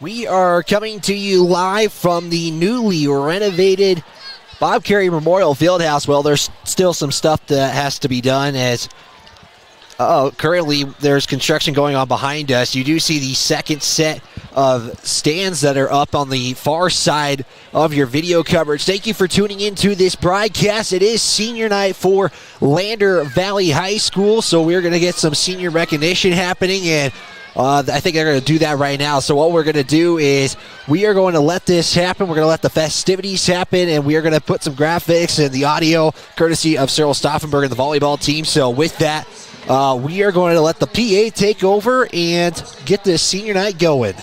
We are coming to you live from the newly renovated Bob Carey Memorial Fieldhouse. Well, there's still some stuff that has to be done as currently there's construction going on behind us. You do see the second set of stands that are up on the far side of your video coverage. Thank you for tuning into this broadcast. It is senior night for Lander Valley High School, so we're going to get some senior recognition happening, and I think they're going to do that right now. So what we're going to do is we are going to let this happen. We're going to let the festivities happen, and we are going to put some graphics and the audio courtesy of Cyril Stauffenberg and the volleyball team. So with that, we are going to let the PA take over and get this senior night going.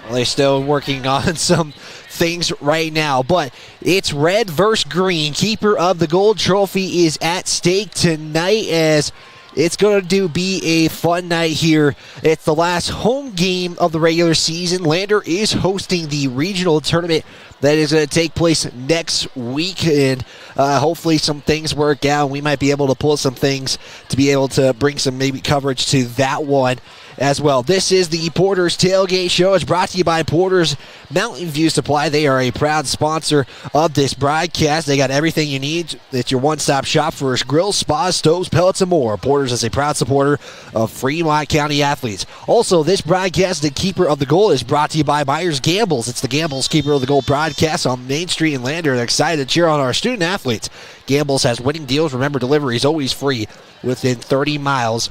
Well, they're still working on some things right now, but it's red versus green. Keeper of the gold trophy is at stake tonight, as it's going to be a fun night here. It's the last home game of the regular season. Lander is hosting the regional tournament that is going to take place next week, and hopefully some things work out. We might be able to pull some things to be able to bring some maybe coverage to that one as well. This is the Porter's Tailgate Show. It's brought to you by Porter's Mountain View Supply. They are a proud sponsor of this broadcast. They got everything you need. It's your one-stop shop for grills, spas, stoves, pellets, and more. Porter's is a proud supporter of Fremont County athletes. Also, this broadcast, the Keeper of the Goal, is brought to you by Myers Gambles. It's the Gambles Keeper of the Goal broadcast on Main Street in Lander. They're excited to cheer on our student athletes. Gambles has winning deals. Remember, delivery is always free within 30 miles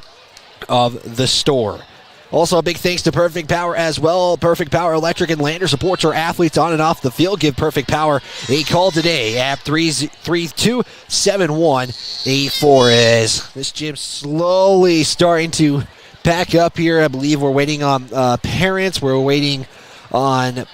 of the store. Also, a big thanks to Perfect Power as well. Perfect Power Electric and Lander supports our athletes on and off the field. Give Perfect Power a call today at 332-7184. As this gym's slowly starting to pack up here. I believe we're waiting on parents. We're waiting on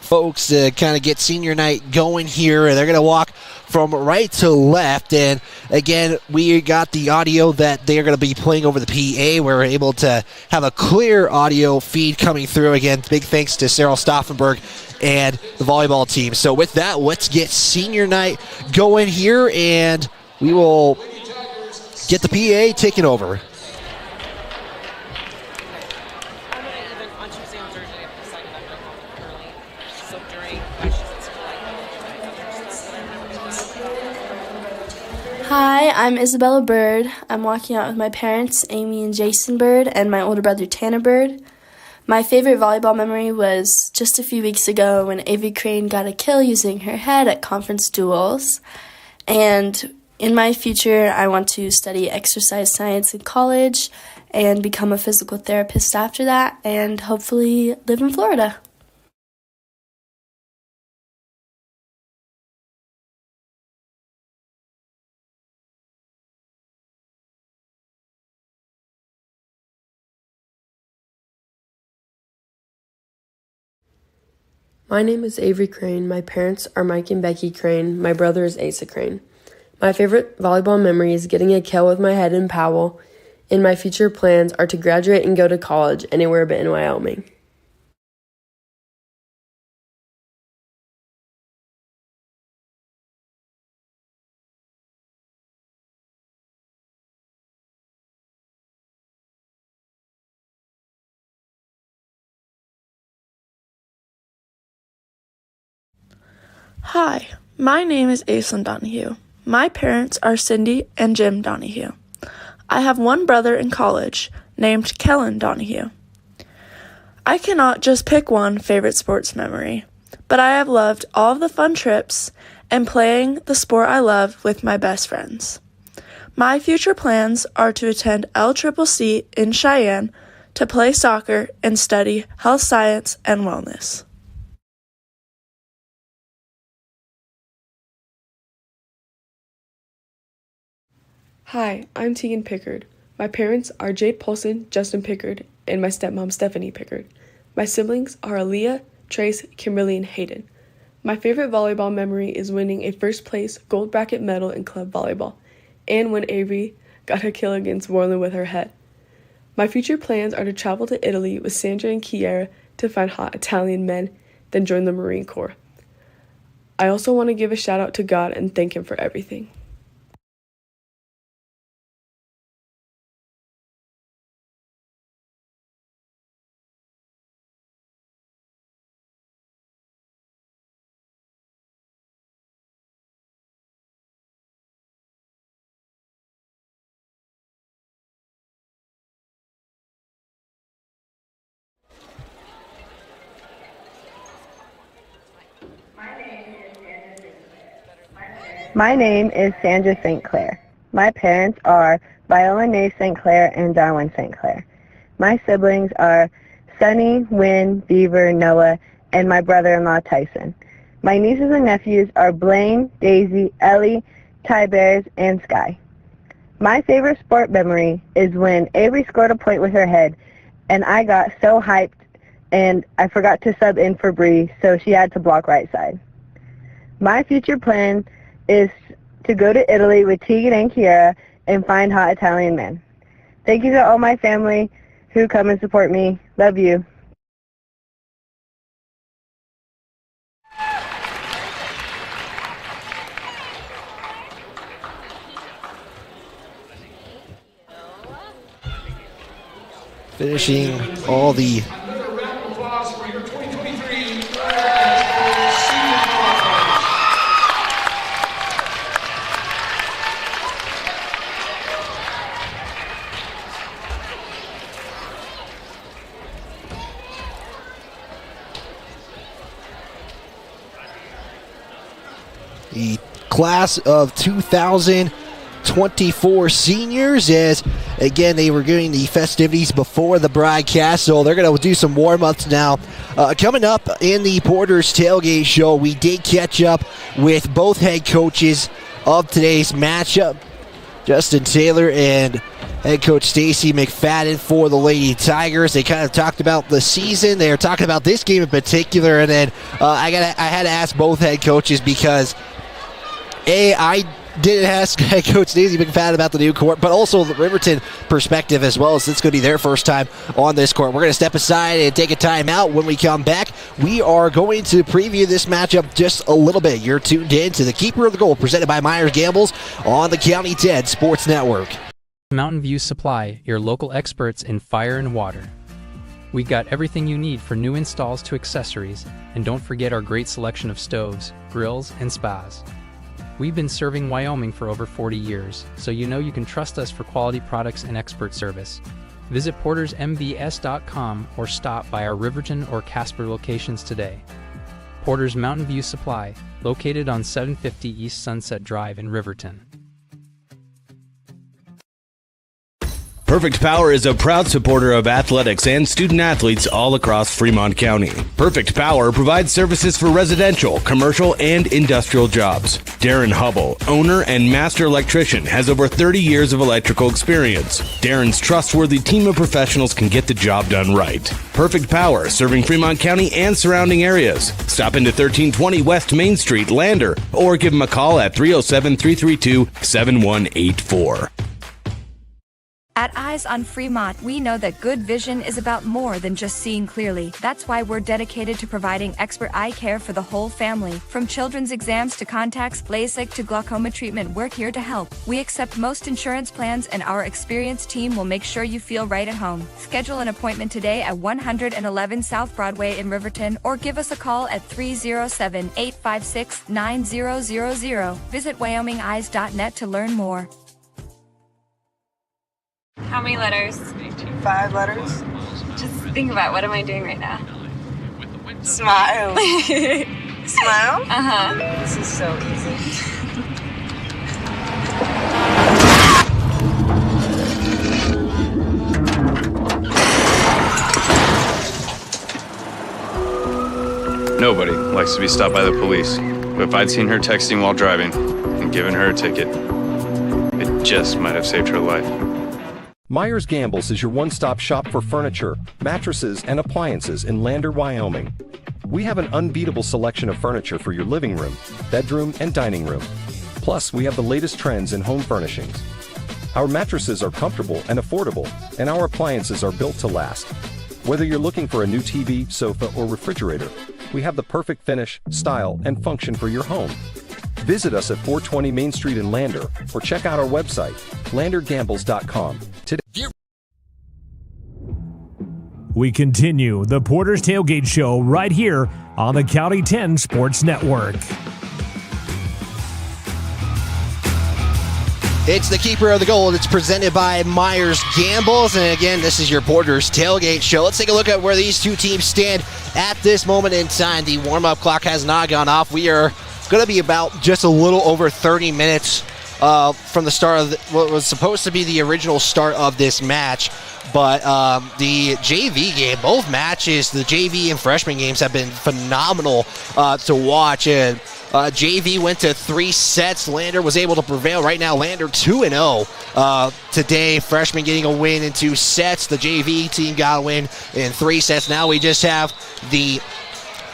folks to kind of get senior night going here. They're going to walk from right to left, and again, we got the audio that they're going to be playing over the PA. We're able to have a clear audio feed coming through. Again, big thanks to Cyril Stauffenberg and the volleyball team. So with that, let's get senior night going here, and we will get the PA taken over. Hi, I'm Isabella Bird. I'm walking out with my parents, Amy and Jason Bird, and my older brother, Tanner Bird. My favorite volleyball memory was just a few weeks ago when Avery Crane got a kill using her head at conference duels. And in my future, I want to study exercise science in college and become a physical therapist after that, and hopefully live in Florida. My name is Avery Crane. My parents are Mike and Becky Crane. My brother is Asa Crane. My favorite volleyball memory is getting a kill with my head in Powell, and my future plans are to graduate and go to college anywhere but in Wyoming. Hi, my name is Aislinn Donahue. My parents are Cindy and Jim Donahue. I have one brother in college named Kellen Donahue. I cannot just pick one favorite sports memory, but I have loved all of the fun trips and playing the sport I love with my best friends. My future plans are to attend LCCC in Cheyenne to play soccer and study health science and wellness. Hi, I'm Tegan Pickard. My parents are Jade Polson, Justin Pickard, and my stepmom Stephanie Pickard. My siblings are Aaliyah, Trace, Kimberly, and Hayden. My favorite volleyball memory is winning a first place gold bracket medal in club volleyball, and when Avery got a kill against Warland with her head. My future plans are to travel to Italy with Sandra and Kiera to find hot Italian men, then join the Marine Corps. I also want to give a shout out to God and thank Him for everything. My name is Sandra St. Clair. My parents are Viola Nay St. Clair and Darwin St. Clair. My siblings are Sunny, Wynn, Beaver, Noah, and my brother-in-law Tyson. My nieces and nephews are Blaine, Daisy, Ellie, Ty Bears, and Sky. My favorite sport memory is when Avery scored a point with her head, and I got so hyped, and I forgot to sub in for Bree, so she had to block right side. My future plan is to go to Italy with Tegan and Kiara and find hot Italian men. Thank you to all my family who come and support me. Love you. Finishing all the class of 2024 seniors, as again they were doing the festivities before the broadcast, so they're going to do some warm-ups now. Coming up in the Porter's Tailgate Show, we did catch up with both head coaches of today's matchup, Justin Taylor and head coach Stacy McFadden for the Lady Tigers. They kind of talked about the season. They were talking about this game in particular, and then I had to ask both head coaches because I didn't ask head coach Stacy McFadden about the new court, but also the Riverton perspective as well, as it's going to be their first time on this court. We're going to step aside and take a timeout. When we come back, we are going to preview this matchup just a little bit. You're tuned in to the Keeper of the Goal, presented by Myers Gambles on the County 10 Sports Network. Mountain View Supply, your local experts in fire and water. We got everything you need for new installs to accessories, and don't forget our great selection of stoves, grills, and spas. We've been serving Wyoming for over 40 years, so you know you can trust us for quality products and expert service. Visit portersmbs.com or stop by our Riverton or Casper locations today. Porter's Mountain View Supply, located on 750 East Sunset Drive in Riverton. Perfect Power is a proud supporter of athletics and student athletes all across Fremont County. Perfect Power provides services for residential, commercial, and industrial jobs. Darren Hubble, owner and master electrician, has over 30 years of electrical experience. Darren's trustworthy team of professionals can get the job done right. Perfect Power, serving Fremont County and surrounding areas. Stop into 1320 West Main Street, Lander, or give him a call at 307-332-7184. At Eyes on Fremont, we know that good vision is about more than just seeing clearly. That's why we're dedicated to providing expert eye care for the whole family. From children's exams to contacts, LASIK to glaucoma treatment, we're here to help. We accept most insurance plans, and our experienced team will make sure you feel right at home. Schedule an appointment today at 111 South Broadway in Riverton, or give us a call at 307-856-9000. Visit WyomingEyes.net to learn more. How many letters? 5 letters. Just think about, what am I doing right now? Smile. Smile? Uh-huh. This is so easy. Nobody likes to be stopped by the police, but if I'd seen her texting while driving and given her a ticket, it just might have saved her life. Myers Gambles is your one-stop shop for furniture, mattresses, and appliances in Lander, Wyoming. We have an unbeatable selection of furniture for your living room, bedroom, and dining room. Plus, we have the latest trends in home furnishings. Our mattresses are comfortable and affordable, and our appliances are built to last. Whether you're looking for a new TV, sofa, or refrigerator, we have the perfect finish, style, and function for your home. Visit us at 420 Main Street in Lander, or check out our website, landergambles.com. Today. We continue the Porter's Tailgate Show right here on the County 10 Sports Network. It's the Keeper of the Goal. It's presented by Myers Gambles. And again, this is your Porter's Tailgate Show. Let's take a look at where these two teams stand at this moment in time. The warm-up clock has not gone off. We are going to be about just a little over 30 minutes from the start of what was supposed to be the original start of this match. But the JV game, both matches, the JV and freshman games have been phenomenal to watch. And JV went to 3 sets. Lander was able to prevail. Right now, Lander 2-0. Today, freshman getting a win in 2 sets. The JV team got a win in 3 sets. Now we just have the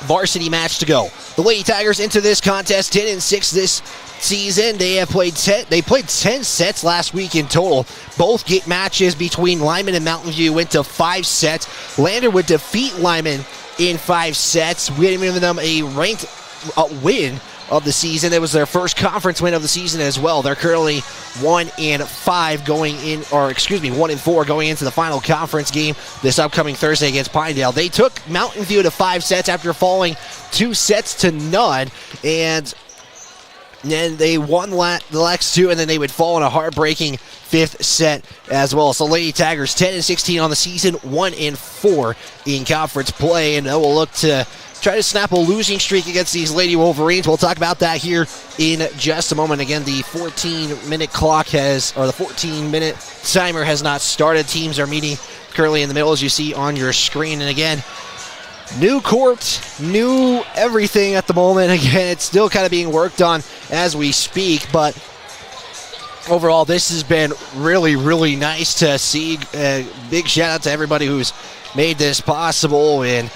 varsity match to go. The Lady Tigers into this contest 10-6 this season. They played 10 sets last week in total. Both matches between Lyman and Mountain View went to 5 sets. Lander would defeat Lyman in 5 sets, giving them a ranked win of the season. It was their first conference win of the season as well. They're currently 1-5 going in, or 1-4 going into the final conference game this upcoming Thursday against Pinedale. They took Mountain View to 5 sets after falling 2 sets to none, and then they won the next 2, and then they would fall in a heartbreaking 5th set as well. So Lady Tigers 10-16 on the season, 1-4 in conference play, and they will look to try to snap a losing streak against these Lady Wolverines. We'll talk about that here in just a moment. Again, the 14-minute clock the 14-minute timer has not started. Teams are meeting currently in the middle, as you see on your screen. And again, new court, new everything at the moment. Again, it's still kind of being worked on as we speak, but overall, this has been really, really nice to see. Big shout out to everybody who's made this possible, and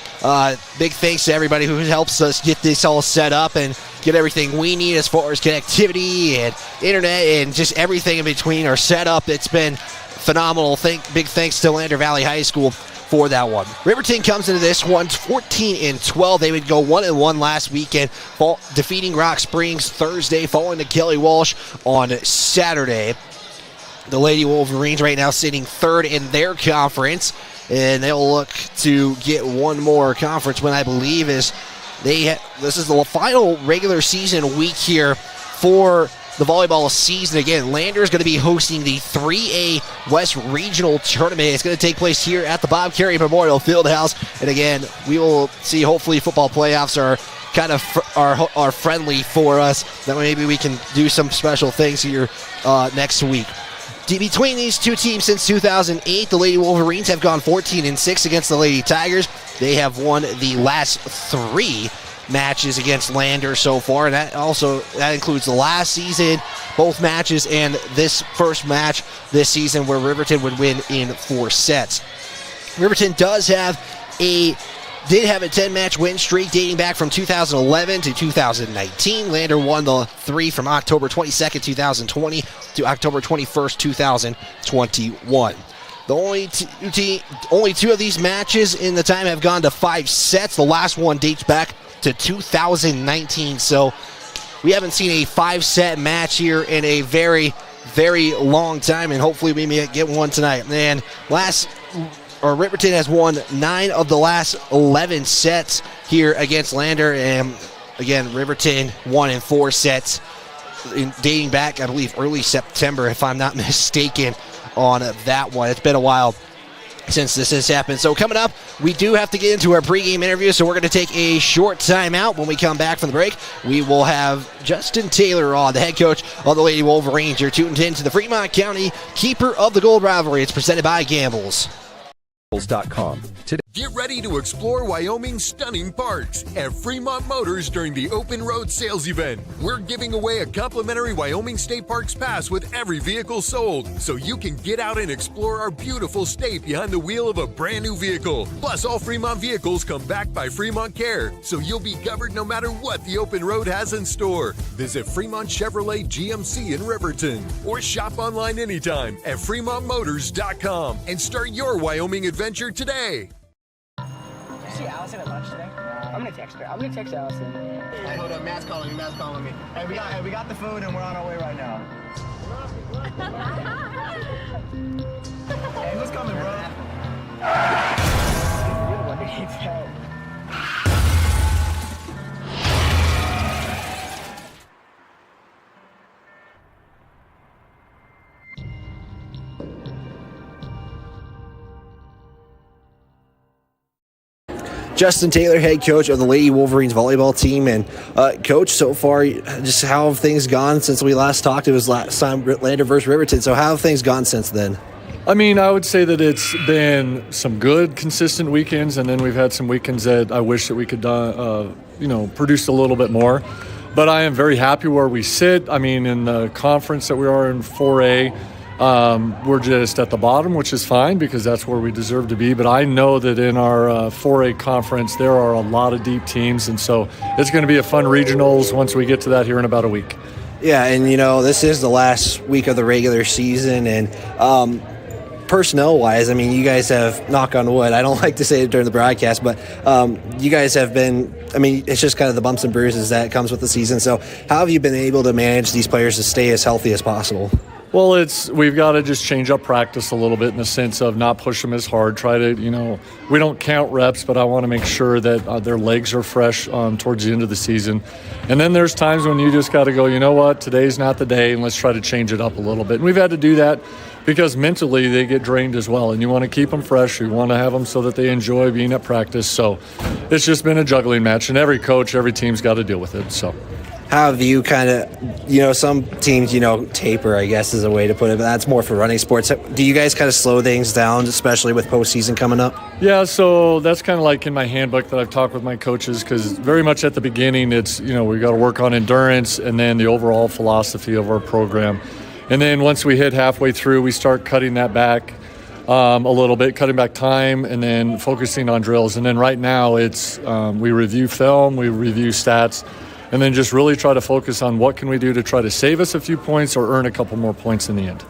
big thanks to everybody who helps us get this all set up and get everything we need as far as connectivity and internet and just everything in between our setup. It's been phenomenal. Big thanks to Lander Valley High School for that one. Riverton comes into this one 14-12. They would go 1-1 last weekend, defeating Rock Springs Thursday, falling to Kelly Walsh on Saturday. The Lady Wolverines right now sitting 3rd in their conference, and they'll look to get one more conference win, I believe, this is the final regular season week here for the volleyball season. Again, Lander is going to be hosting the 3A West Regional Tournament. It's going to take place here at the Bob Carey Memorial Fieldhouse. And again, we will see, hopefully football playoffs are kind of are friendly for us, that maybe we can do some special things here next week. Between these two teams since 2008, the Lady Wolverines have gone 14-6 against the Lady Tigers. They have won the last 3 matches against Lander so far, and that includes the last season, both matches, and this first match this season where Riverton would win in 4 sets. Riverton did have a 10-match win streak dating back from 2011 to 2019. Lander won the 3 from October 22nd, 2020 to October 21st, 2021. The only 2 of these matches in the time have gone to 5 sets. The last one dates back to 2019, so we haven't seen a 5-set match here in a very, very long time, and hopefully we may get one tonight. And Riverton has won 9 of the last 11 sets here against Lander, and again, Riverton won in 4 sets dating back, I believe, early September, if I'm not mistaken, on that one. It's been a while since this has happened. So coming up, we do have to get into our pregame interview, so we're going to take a short timeout. When we come back from the break, we will have Justin Taylor on, the head coach of the Lady Wolverines. You're tuned in to the Fremont County Keeper of the Gold Rivalry. It's presented by Gambles. Get ready to explore Wyoming's stunning parks at Fremont Motors during the Open Road Sales Event. We're giving away a complimentary Wyoming State Parks pass with every vehicle sold, so you can get out and explore our beautiful state behind the wheel of a brand new vehicle. Plus, all Fremont vehicles come backed by Fremont Care, so you'll be covered no matter what the open road has in store. Visit Fremont Chevrolet GMC in Riverton, or shop online anytime at FremontMotors.com and start your Wyoming adventure today. See Allison at lunch today? I'm gonna text her. I'm gonna text Allison. Hey, hold up, Matt's calling me. Hey, we got the food and we're on our way right now. Hey, who's coming, bro? What did he tell? Justin Taylor, head coach of the Lady Wolverines volleyball team. And coach, so far, just how have things gone since we last talked? It was last time Lander versus Riverton. So how have things gone since then? I mean, I would say that it's been some good, consistent weekends, and then we've had some weekends that I wish that we could, produce a little bit more. But I am very happy where we sit. I mean, in the conference that we are in 4A, we're just at the bottom, which is fine because that's where we deserve to be. But I know that in our 4A conference, there are a lot of deep teams, and so it's going to be a fun regionals once we get to that here in about a week. Yeah, and this is the last week of the regular season, and personnel-wise, I mean, you guys have, knock on wood, I don't like to say it during the broadcast, but you guys have been, I mean, it's just kind of the bumps and bruises that comes with the season. So how have you been able to manage these players to stay as healthy as possible? Well, we've got to just change up practice a little bit in the sense of not push them as hard. Try to, we don't count reps, but I want to make sure that their legs are fresh towards the end of the season. And then there's times when you just got to go, you know what, today's not the day, and let's try to change it up a little bit. And we've had to do that because mentally they get drained as well, and you want to keep them fresh. You want to have them so that they enjoy being at practice. So it's just been a juggling match, and every coach, every team's got to deal with it. So. How have you kind of, some teams, taper, I guess is a way to put it, but that's more for running sports. Do you guys kind of slow things down, especially with postseason coming up? Yeah, so that's kind of like in my handbook that I've talked with my coaches, because very much at the beginning it's, we've got to work on endurance and then the overall philosophy of our program. And then once we hit halfway through, we start cutting that back a little bit, cutting back time, and then focusing on drills. And then right now it's we review film, we review stats, and then just really try to focus on what can we do to try to save us a few points or earn a couple more points in the end.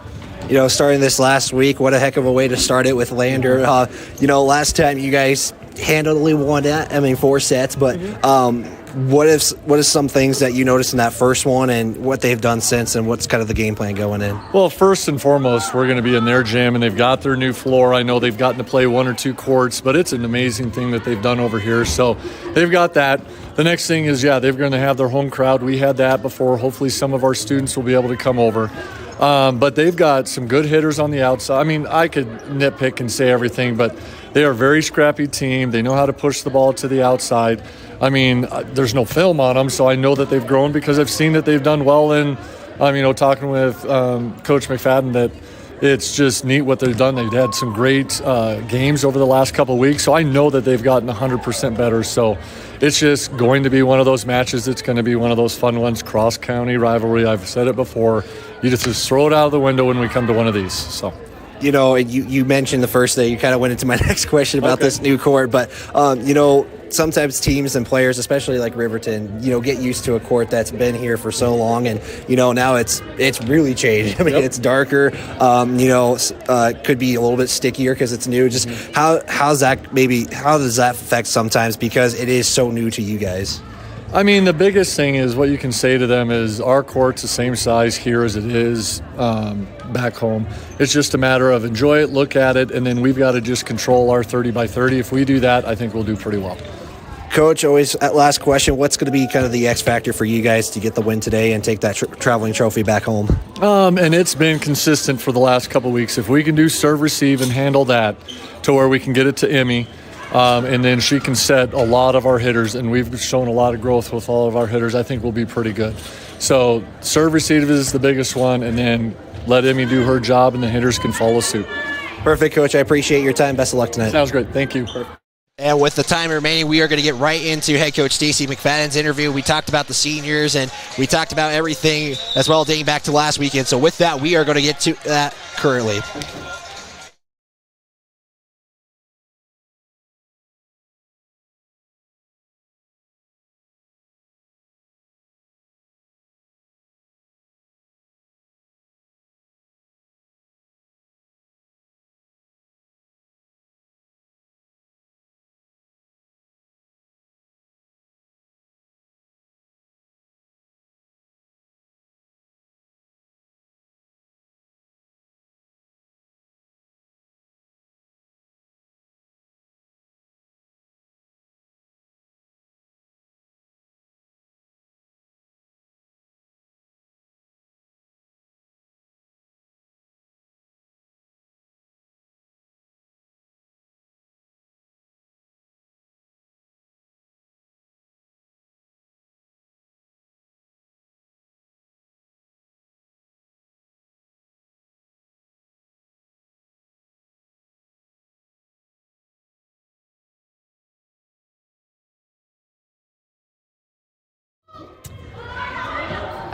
Starting this last week, what a heck of a way to start it with Lander. Last time you guys handily won that, 4 sets, but what is some things that you noticed in that first one and what they've done since, and what's kind of the game plan going in? Well, first and foremost, we're going to be in their gym, and they've got their new floor. I know they've gotten to play 1 or 2 courts, but it's an amazing thing that they've done over here. So they've got that. The next thing is, they're going to have their home crowd. We had that before. Hopefully some of our students will be able to come over. But they've got some good hitters on the outside. I mean, I could nitpick and say everything, but they are a very scrappy team. They know how to push the ball to the outside. I mean, there's no film on them, so I know that they've grown because I've seen that they've done well in, talking with Coach McFadden, that it's just neat what they've done. They've had some great games over the last couple of weeks, so I know that they've gotten 100% better. So it's just going to be one of those matches. It's going to be one of those fun ones, cross-county rivalry. I've said it before. You just throw it out of the window when we come to one of these. So. You mentioned the first day. You kind of went into my next question about this new court, but sometimes teams and players, especially like Riverton, get used to a court that's been here for so long, and now it's really changed. I mean, it's darker. Could be a little bit stickier because it's new. Just how does that affect sometimes because it is so new to you guys? I mean, the biggest thing is what you can say to them is our court's the same size here as it is back home. It's just a matter of enjoy it, look at it, and then we've got to just control our 30 by 30. If we do that, I think we'll do pretty well. Coach, always that last question, what's going to be kind of the X factor for you guys to get the win today and take that traveling trophy back home? And it's been consistent for the last couple of weeks. If we can do serve, receive, and handle that to where we can get it to Emmy, and then she can set a lot of our hitters, and we've shown a lot of growth with all of our hitters, I think we'll be pretty good. So serve, receive is the biggest one, and then let Emmy do her job, and the hitters can follow suit. Perfect, Coach. I appreciate your time. Best of luck tonight. Sounds great. Thank you. And with the time remaining, we are going to get right into head coach Stacey McFadden's interview. We talked about the seniors, and we talked about everything as well dating back to last weekend. So with that, we are going to get to that currently.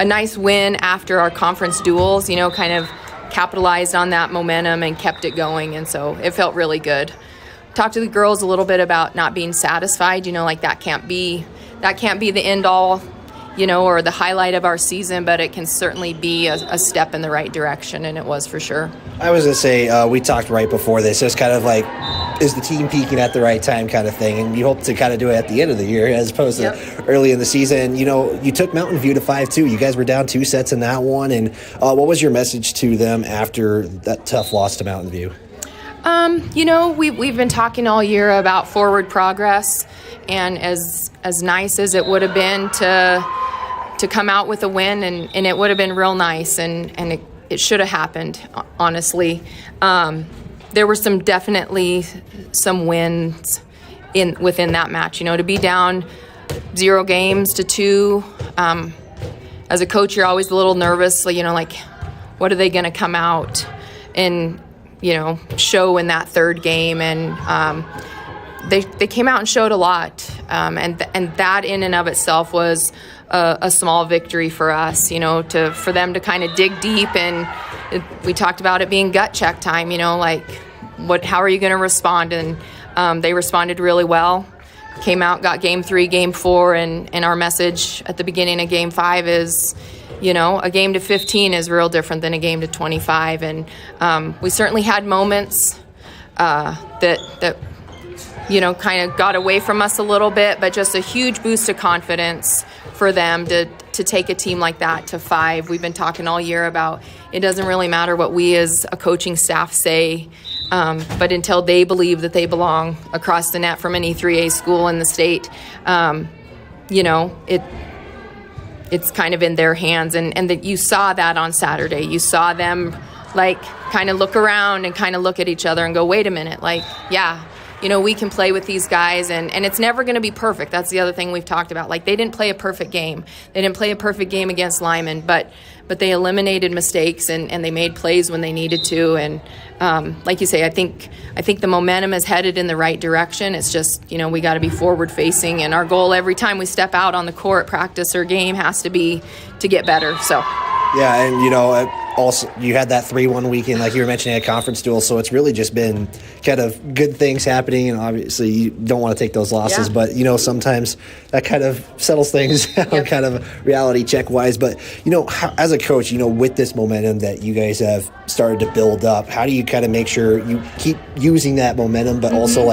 nice win after our conference duels, kind of capitalized on that momentum and kept it going, and so it felt really good. Talked to the girls a little bit about not being satisfied, like that can't be the end all, or the highlight of our season, but it can certainly be a step in the right direction, and it was for sure. I was going to say, we talked right before this. It's kind of like, is the team peaking at the right time kind of thing, and you hope to kind of do it at the end of the year as opposed to early in the season. You took Mountain View to 5-2. You guys were down 2 sets in that one, and what was your message to them after that tough loss to Mountain View? We've been talking all year about forward progress, and as nice as it would have been to come out with a win, and it would have been real nice, and it should have happened, honestly. There were definitely some wins within that match. To be down 0 games to 2, as a coach, you're always a little nervous. Like, what are they going to come out and show in that third game? And they came out and showed a lot, and that in and of itself was a small victory for us. For them to kind of dig deep, and we talked about it being gut check time. How are you going to respond? And they responded really well. Came out, got game 3, game 4, and our message at the beginning of game 5 is, a game to 15 is real different than a game to 25. And we certainly had moments that kind of got away from us a little bit, but just a huge boost of confidence for them to take a team like that to 5. We've been talking all year about it doesn't really matter what we as a coaching staff say, but until they believe that they belong across the net from any 3A school in the state, it's kind of in their hands. And that you saw that on Saturday. You saw them kind of look around and kind of look at each other and go, wait a minute, we can play with these guys, and it's never going to be perfect. That's the other thing we've talked about. They didn't play a perfect game. They didn't play a perfect game against Lyman, but they eliminated mistakes, and they made plays when they needed to. And like you say, I think the momentum is headed in the right direction. It's just, we got to be forward facing, and our goal every time we step out on the court, practice or game, has to be to get better. So. Yeah, and also you had that 3-1 weekend, like you were mentioning, at conference duel, so it's really just been kind of good things happening, and obviously you don't want to take those losses, but sometimes that kind of settles things down, kind of reality check wise. But as a coach, with this momentum that you guys have started to build up, how do you kind of make sure you keep using that momentum, but also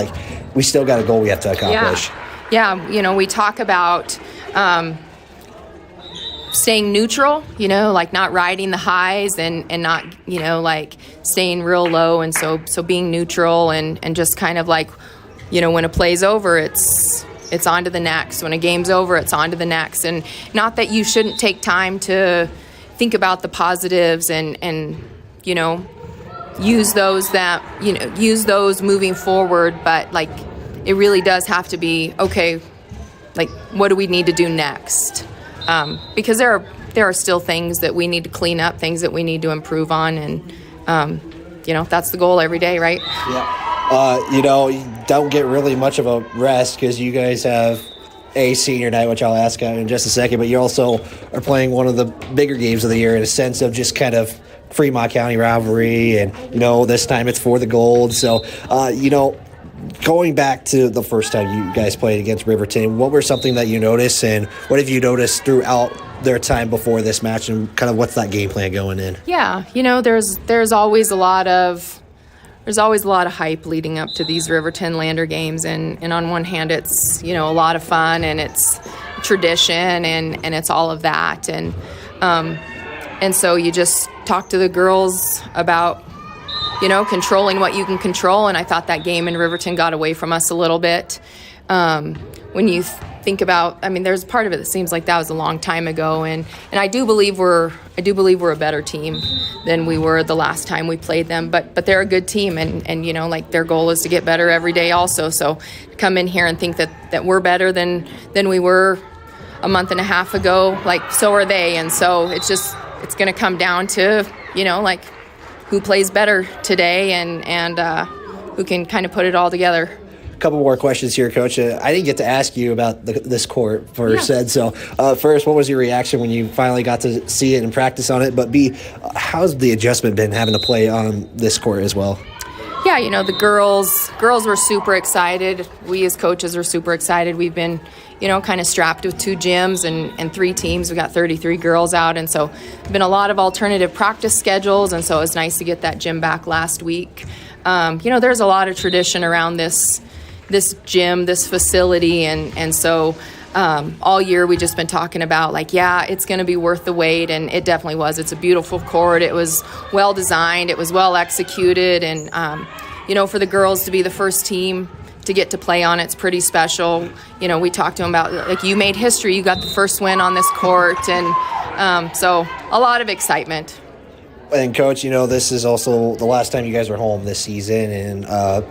we still got a goal we have to accomplish? Yeah, we talk about staying neutral, not riding the highs and not, staying real low. And so being neutral and just kind of when a play's over, it's on to the next. When a game's over, it's on to the next. And not that you shouldn't take time to think about the positives and use those moving forward. But it really does have to be, okay, what do we need to do next? Because there are still things that we need to clean up, things that we need to improve on, and that's the goal every day, right? Yeah. You don't get really much of a rest because you guys have a senior night, which I'll ask in just a second, but you also are playing one of the bigger games of the year in a sense of just kind of Fremont County rivalry, and this time it's for the gold. So going back to the first time you guys played against Riverton, what were something that you noticed, and what have you noticed throughout their time before this match, and kind of what's that game plan going in? Yeah, there's always a lot of hype leading up to these Riverton Lander games, and on one hand it's a lot of fun, and it's tradition, and it's all of that, and so you just talk to the girls about controlling what you can control. And I thought that game in Riverton got away from us a little bit. When you think about, there's part of it that seems like that was a long time ago. And I do believe we're a better team than we were the last time we played them. But they're a good team, and their goal is to get better every day also. So to come in here and think that we're better than we were a month and a half ago, so are they. And so it's going to come down to, who plays better today and who can kind of put it all together. couple more questions here, Coach. I didn't get to ask you about this court first, Yeah. and so first, what was your reaction when you finally got to see it and practice on it? But B, how's the adjustment been having to play on this court as well? Yeah, you know, the girls were super excited. We as coaches were super excited. We've been, you know, kind of strapped with 2 gyms and 3 teams. We got 33 girls out, and so been a lot of alternative practice schedules, and so it was nice to get that gym back last week. You know, there's a lot of tradition around this gym, this facility, and so all year we just been talking about, like, yeah, it's going to be worth the wait, and it definitely was. It's a beautiful court. It was well designed. It was well executed, and you know, for the girls to be the first team to get to play on it's pretty special. You know, we talked to them about, like, you made history. You got the first win on this court, and so a lot of excitement. And Coach, you know, this is also the last time you guys were home this season, and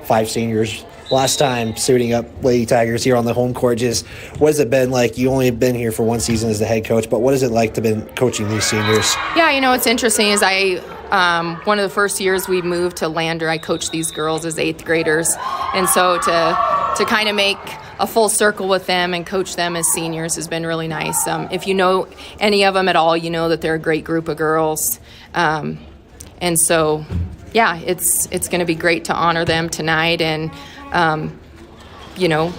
5 seniors last time suiting up Lady Tigers here on the home court. Just what has it been like? You only been here for 1 season as the head coach, but what is it like to been coaching these seniors? Yeah, you know, what's interesting is one of the first years we moved to Lander, I coached these girls as 8th graders, and so to kind of make a full circle with them and coach them as seniors has been really nice. If you know any of them at all, you know that they're a great group of girls, and so yeah, it's going to be great to honor them tonight and you know,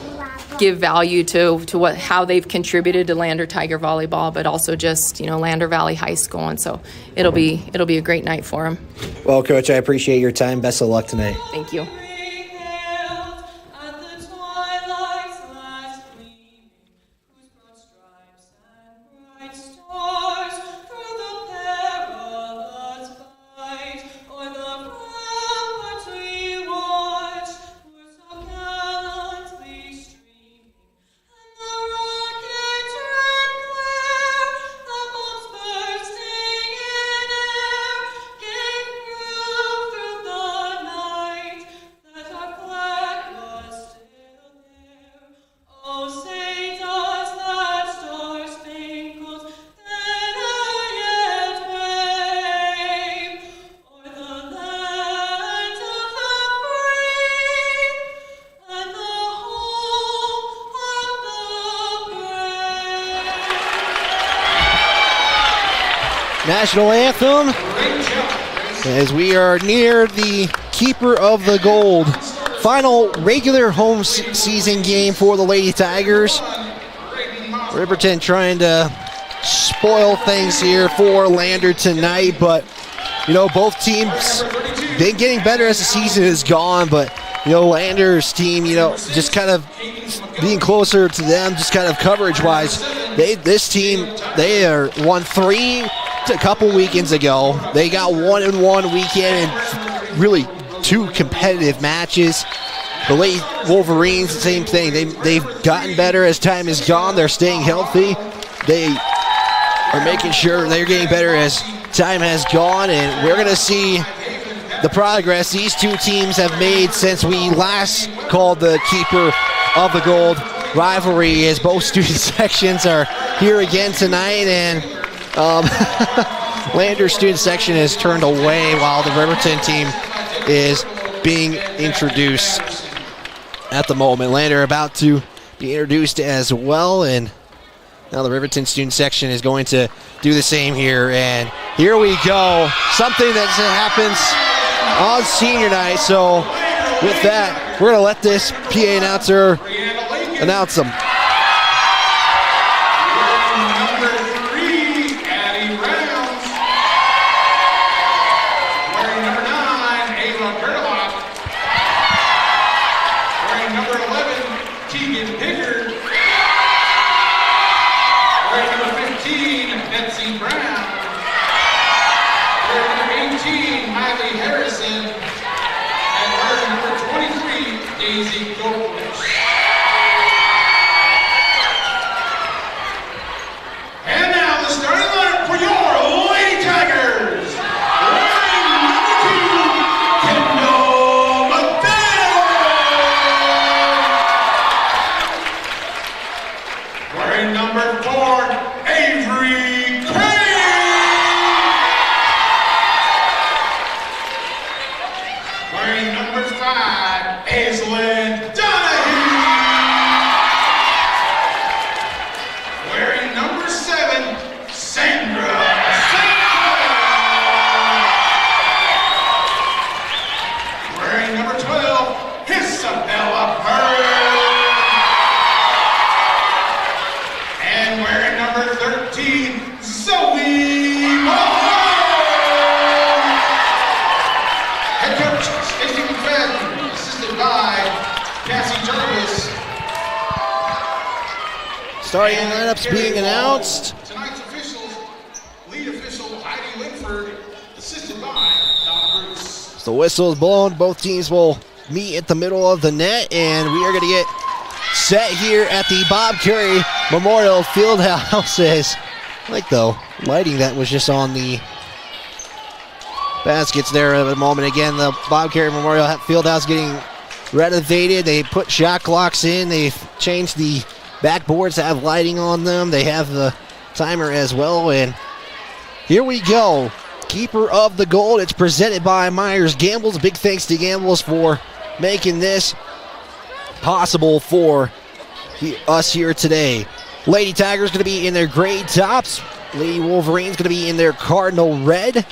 give value to how they've contributed to Lander Tiger Volleyball, but also just, you know, Lander Valley High School, and so it'll be a great night for them. Well, Coach, I appreciate your time. Best of luck tonight. Thank you. National anthem as we are near the keeper of the gold. Final regular home season game for the Lady Tigers. Riverton trying to spoil things here for Lander tonight, but you know, both teams been getting better as the season has gone, but you know, Lander's team, you know, just kind of being closer to them, just kind of coverage wise. This team, they are won 3 a couple weekends ago. They got 1-1 weekend and really 2 competitive matches. The Lady Wolverines, the same thing. They've gotten better as time has gone. They're staying healthy. They are making sure they're getting better as time has gone, and we're going to see the progress these 2 teams have made since we last called the keeper of the gold rivalry, as both student sections are here again tonight, and Lander's student section is turned away while the Riverton team is being introduced at the moment. Lander about to be introduced as well, and now the Riverton student section is going to do the same here, and here we go. Something that happens on senior night, so with that, we're going to let this PA announcer announce them. Wearing number 5, Aislinn Donahue. Zoe Mahone. Head coach Stacey McFadden, assisted by Cassie Jarvis. Starting lineups being announced. Tonight's officials, lead official Heidi Linford, assisted by Don Bruce. The whistle is blown. Both teams will meet at the middle of the net, and we are going to get set here at the Bob Curry Memorial Fieldhouse. I like the lighting that was just on the baskets there at the moment. Again, the Bob Curry Memorial Fieldhouse getting renovated. They put shot clocks in. They've changed the backboards to have lighting on them. They have the timer as well. And here we go. Keeper of the gold. It's presented by Myers Gambles. Big thanks to Gambles for making this possible for us here today. Lady Tigers going to be in their gray tops. Lady Wolverines going to be in their cardinal red.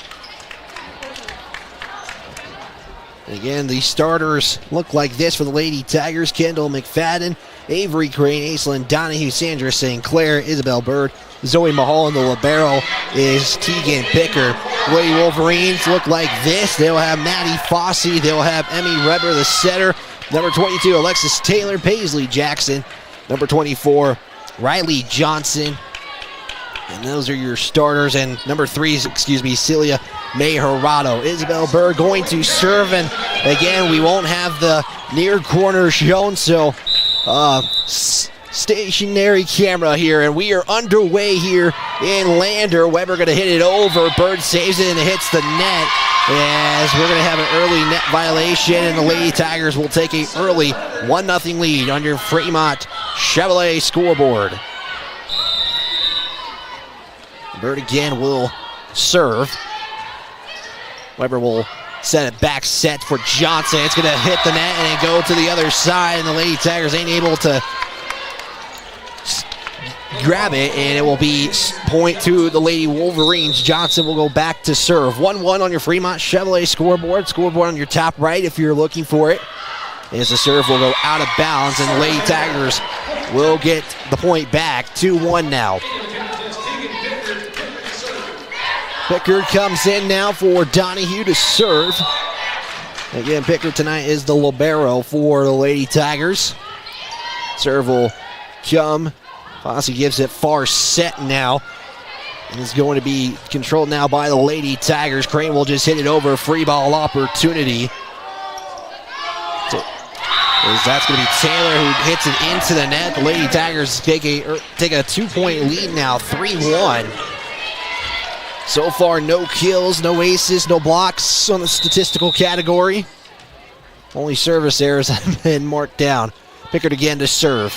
Again, the starters look like this for the Lady Tigers. Kendall McFadden, Avery Crane, Aislinn Donahue, Sandra St. Clair, Isabel Bird, Zoe Mahal, and the libero is Tegan Picker. Lady Wolverines look like this. They'll have Maddie Fossey. They'll have Emmy Redber, the setter. Number 22, Alexis Taylor, Paisley Jackson. Number 24, Riley Johnson. And those are your starters. And number 3, Celia May Hirado. Isabel Bird going to serve. And again, we won't have the near corner shown, so stationary camera here. And we are underway here in Lander. Weber going to hit it over. Bird saves it and it hits the net. As we're going to have an early net violation, and the Lady Tigers will take an early 1-0 lead on your Fremont Chevrolet scoreboard. Bird again will serve. Weber will set it back set for Johnson. It's going to hit the net and then go to the other side, and the Lady Tigers ain't able to grab it, and it will be point to the Lady Wolverines. Johnson will go back to serve. 1-1 on your Fremont Chevrolet scoreboard. Scoreboard on your top right if you're looking for it. As the serve will go out of bounds, and the Lady Tigers will get the point back. 2-1 now. Pickard comes in now for Donahue to serve. Again, Pickard tonight is the libero for the Lady Tigers. Serve will come. Fossey gives it far set now. And it's going to be controlled now by the Lady Tigers. Crane will just hit it over. Free ball opportunity. That's going to be Taylor who hits it into the net. The Lady Tigers take a 2-point lead now, 3-1. So far, no kills, no aces, no blocks on the statistical category. Only service errors have been marked down. Pickard again to serve.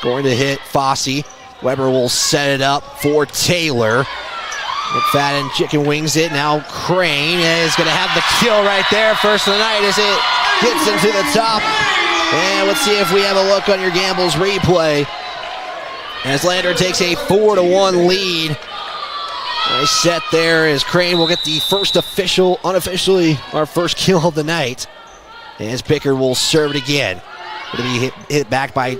Going to hit Fossey. Weber will set it up for Taylor. McFadden chicken wings it. Now Crane is going to have the kill right there. First of the night as it gets into the top. And let's see if we have a look on your Gambles replay. As Lander takes a 4-1 lead. Nice set there as Crane will get the first unofficially, our first kill of the night. As Pickard will serve it again. Going to be hit back by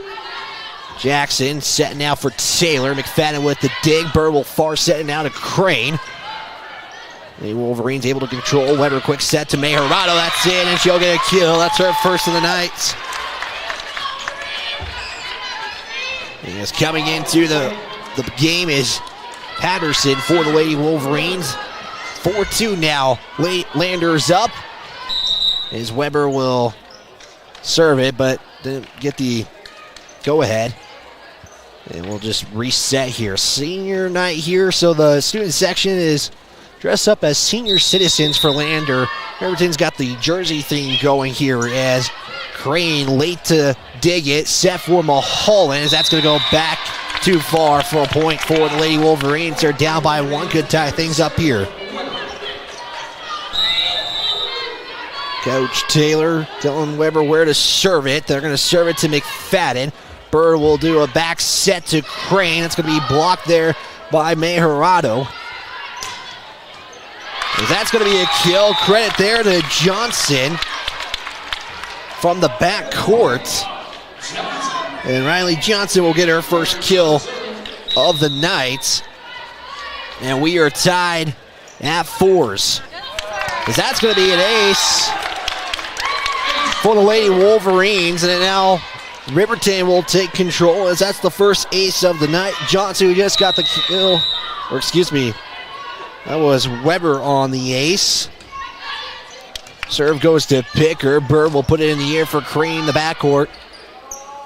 Jackson. Set now for Taylor. McFadden with the dig. Bird will far set it now to Crane. The Wolverines able to control. Weber quick set to May Hirado. That's it, and she'll get a kill. That's her first of the night. And as coming into the game is Patterson for the Lady Wolverines. 4-2 now. Lander's up. As Weber will serve it, but didn't get the go-ahead. And we'll just reset here. Senior night here, so the student section is dressed up as senior citizens for Lander. Riverton's got the jersey theme going here as Crane late to dig it. Set for Mulholland as that's going to go back too far for a point for the Lady Wolverines. They're down by 1. Could tie things up here. Coach Taylor telling Weber where to serve it. They're going to serve it to McFadden. Bird will do a back set to Crane. It's going to be blocked there by May Hirado. That's going to be a kill. Credit there to Johnson from the back court. And Riley Johnson will get her first kill of the night. And we are tied at 4s. As that's going to be an ace for the Lady Wolverines. And now Riverton will take control as that's the first ace of the night. Johnson, who just got the kill, or excuse me, that was Weber on the ace. Serve goes to Picker. Bird will put it in the air for Crane in the backcourt.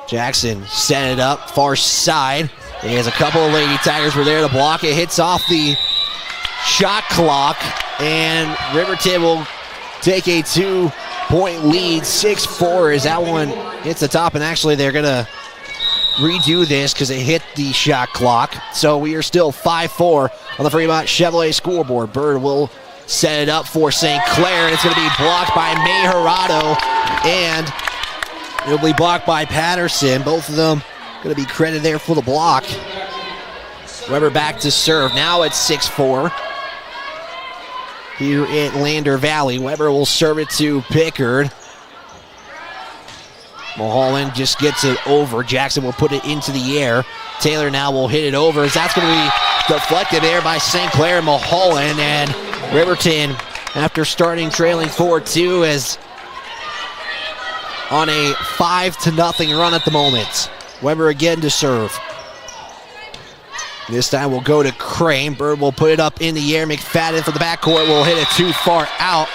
Jackson set it up, far side. There's a couple of Lady Tigers were there to block it. Hits off the shot clock, and Riverton will take a 2-point lead, 6-4 as that one hits the top, and actually they're going to redo this because it hit the shot clock. So we are still 5-4 on the Fremont Chevrolet scoreboard. Bird will set it up for St. Clair, and it's going to be blocked by May Hirado, and it'll be blocked by Patterson. Both of them going to be credited there for the block. Weber back to serve. Now it's 6-4 here at Lander Valley. Weber will serve it to Pickard. Mulholland just gets it over. Jackson will put it into the air. Taylor now will hit it over as that's going to be deflected there by St. Clair and Mulholland. And Riverton, after starting trailing 4-2, is on a 5-0 run at the moment. Weber again to serve. This time we'll go to Crane. Bird will put it up in the air. McFadden for the backcourt will hit it too far out.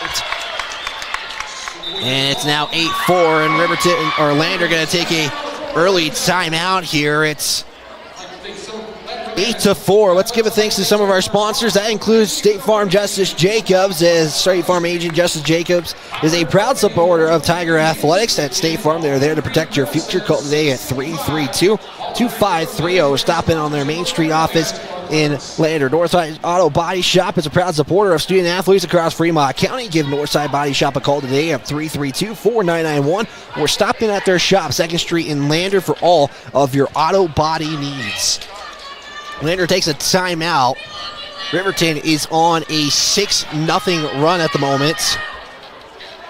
And it's now 8-4, and Riverton or Lander going to take a early timeout here. It's 8-4. Let's give a thanks to some of our sponsors. That includes State Farm Justice Jacobs, as State Farm agent Justice Jacobs is a proud supporter of Tiger Athletics. At State Farm, they're there to protect your future. Call today at 332-2530. Stop in on their Main Street office in Lander. Northside Auto Body Shop is a proud supporter of student athletes across Fremont County. Give Northside Body Shop a call today at 332-4991 or stop in at their shop, 2nd Street in Lander, for all of your auto body needs. Lander takes a timeout. Riverton is on a 6-0 run at the moment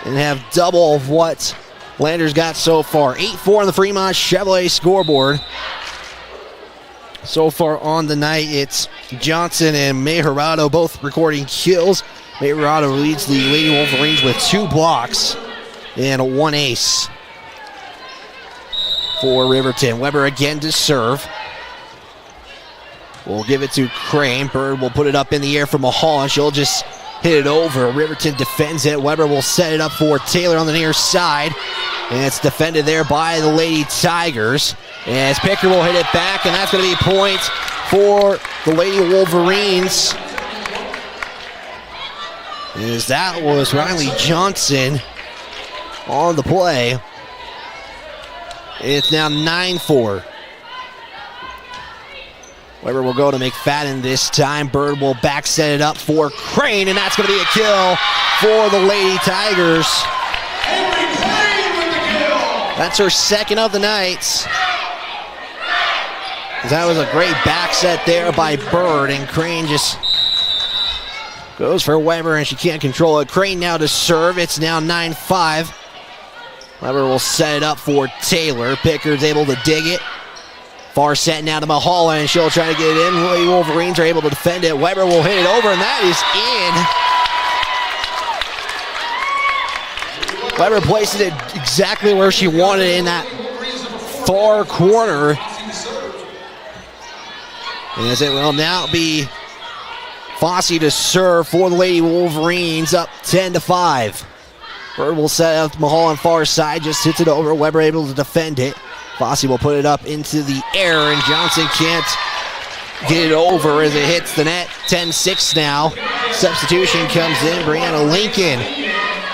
and have double of what Lander's got so far. 8-4 on the Fremont Chevrolet scoreboard. So far on the night, it's Johnson and May Hirado both recording kills. May Hirado leads the Lady Wolverines with 2 blocks and 1 ace for Riverton. Weber again to serve. We'll give it to Crane. Bird will put it up in the air for Mulholland. She'll just hit it over. Riverton defends it. Weber will set it up for Taylor on the near side. And it's defended there by the Lady Tigers. As Picker will hit it back, and that's going to be points for the Lady Wolverines. As that was Riley Johnson on the play. It's now 9-4. Weber will go to McFadden this time. Bird will back set it up for Crane, and that's going to be a kill for the Lady Tigers. That's her 2nd of the night. That was a great back set there by Bird, and Crane just goes for Weber, and she can't control it. Crane now to serve. It's now 9-5. Weber will set it up for Taylor. Pickard's able to dig it. Far set now to Mulholland, and she'll try to get it in. Lady Wolverines are able to defend it. Weber will hit it over, and that is in. Weber places it exactly where she wanted it, in that far corner. And as it will now be Fossey to serve for the Lady Wolverines, up 10-5. Bird will set up Mulholland far side, just hits it over. Weber able to defend it. Fossey will put it up into the air, and Johnson can't get it over as it hits the net. 10-6 now. Substitution comes in. Brianna Lincoln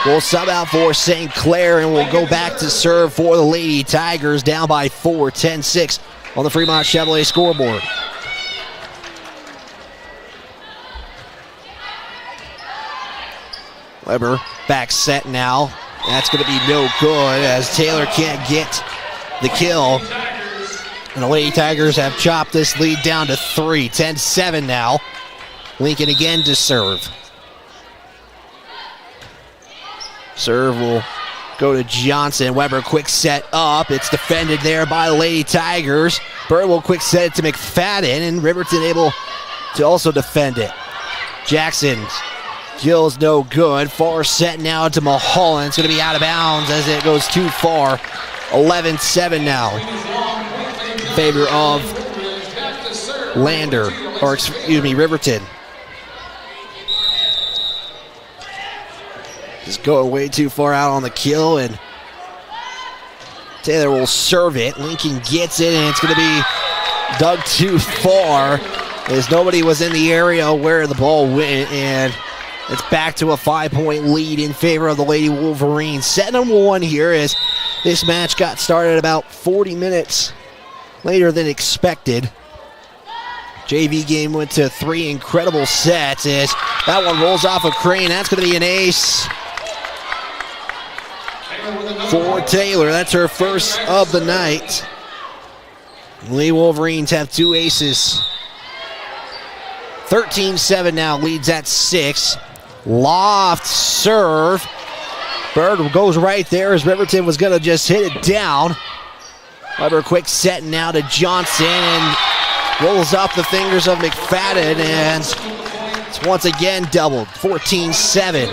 will sub out for St. Clair, and will go back to serve for the Lady Tigers, down by 4, 10-6 on the Fremont Chevrolet scoreboard. Weber back set now. That's going to be no good as Taylor can't get the kill. And the Lady Tigers have chopped this lead down to 3. 10-7 now. Lincoln again to serve. Serve will go to Johnson. Weber quick set up. It's defended there by the Lady Tigers. Bird will quick set it to McFadden, and Riverton able to also defend it. Jackson, Gill's no good. Far set now to Mulholland. It's going to be out of bounds as it goes too far. 11-7 now. In favor of Lander, or excuse me, Riverton. Just going way too far out on the kill, and Taylor will serve it. Lincoln gets it, and it's going to be dug too far as nobody was in the area where the ball went, and it's back to a 5-point lead in favor of the Lady Wolverines. Set number one here as this match got started about 40 minutes later than expected. JV game went to 3 incredible sets as that one rolls off a crane. That's going to be an ace for Taylor. That's her first of the night. Lady Wolverines have 2 aces. 13-7 now, leads at 6. Loft serve. Bird goes right there as Riverton was going to just hit it down. Weber quick set now to Johnson and rolls off the fingers of McFadden, and it's once again doubled. 14-7.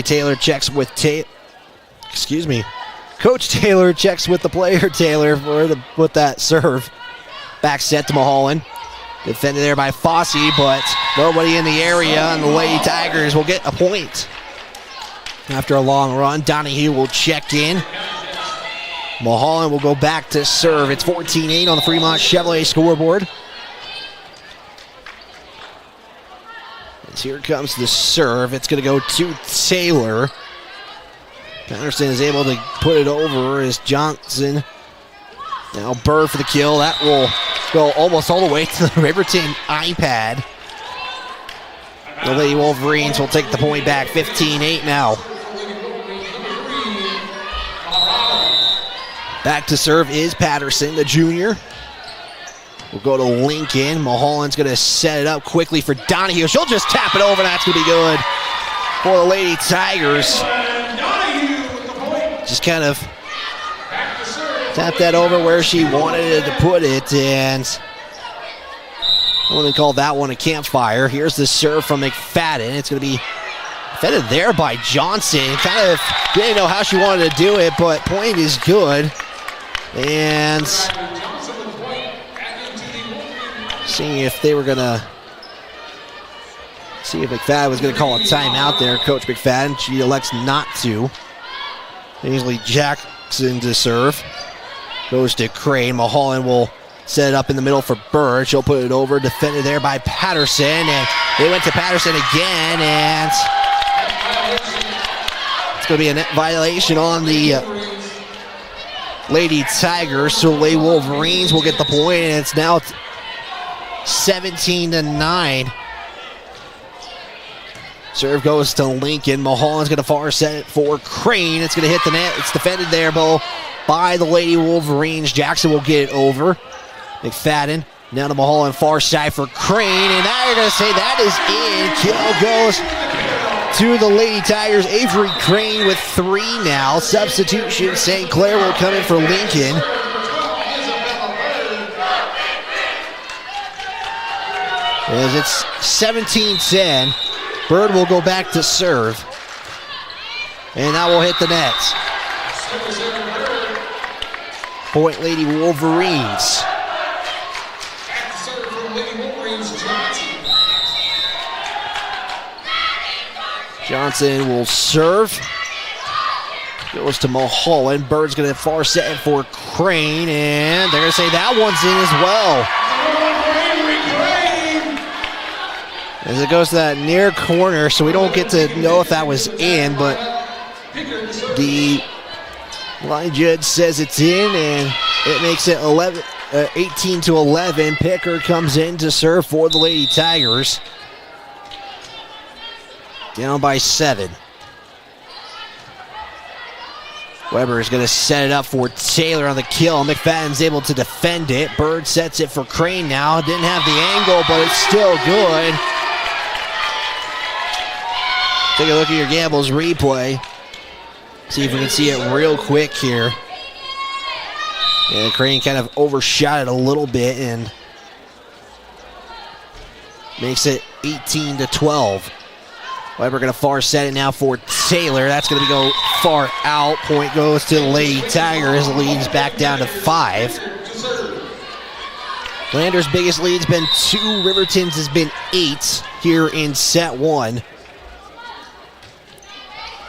Taylor checks with Coach Taylor checks with the player Taylor with that serve. Back set to Mulholland. Defended there by Fossey, but nobody in the area, and the Lady Tigers will get a point. After a long run, Donahue will check in. Mulholland will go back to serve. It's 14-8 on the Fremont Chevrolet scoreboard. As here comes the serve. It's going to go to Taylor. Patterson is able to put it over as Johnson. Now Bird for the kill. That will go almost all the way to the Riverton iPad. The Lady Wolverines will take the point back. 15-8 now. Back to serve is Patterson, the junior. We'll go to Lincoln. Mulholland's going to set it up quickly for Donahue. She'll just tap it over, and that's going to be good for the Lady Tigers. Just kind of tap that over where she wanted to put it, and I wouldn't call that one a campfire. Here's the serve from McFadden. It's going to be defended there by Johnson. Kind of didn't know how she wanted to do it, but point is good. And seeing if they were going to see if McFadden was going to call a timeout there. Coach McFadden, she elects not to. Ainsley Jackson to serve. Goes to Crane. Mulholland will set it up in the middle for Bird. She'll put it over. Defended there by Patterson. And they went to Patterson again. And it's going to be a net violation on the Lady Tigers. So Lady Wolverines will get the point. And it's now 17-9. Serve goes to Lincoln. Mulholland's going to far set it for Crane. It's going to hit the net. It's defended there, by the Lady Wolverines. Jackson will get it over. McFadden now to Mulholland, far side for Crane. And now you're going to say that is in. Kill goes to the Lady Tigers. Avery Crane with 3 now. Substitution. St. Clair will come in for Lincoln. As it's 17-10. Bird will go back to serve. And that will hit the net. Point Lady Wolverines. Johnson will serve. Goes to Mulholland. Bird's going to far set it for Crane. And they're going to say that one's in as well. As it goes to that near corner, so we don't get to know if that was in, but the line judge says it's in, and it makes it 18-11. Pickard comes in to serve for the Lady Tigers. Down by 7. Weber is going to set it up for Taylor on the kill. McFadden's able to defend it. Bird sets it for Crane now. Didn't have the angle, but it's still good. Take a look at your Gambles replay. See if we can see it real quick here. And Crane kind of overshot it a little bit and makes it 18-12. Weber going to far set it now for Taylor. That's going to go far out. Point goes to the Lady Tigers. Leads back down to 5. Lander's biggest lead's been 2. Riverton's has been 8 here in set 1.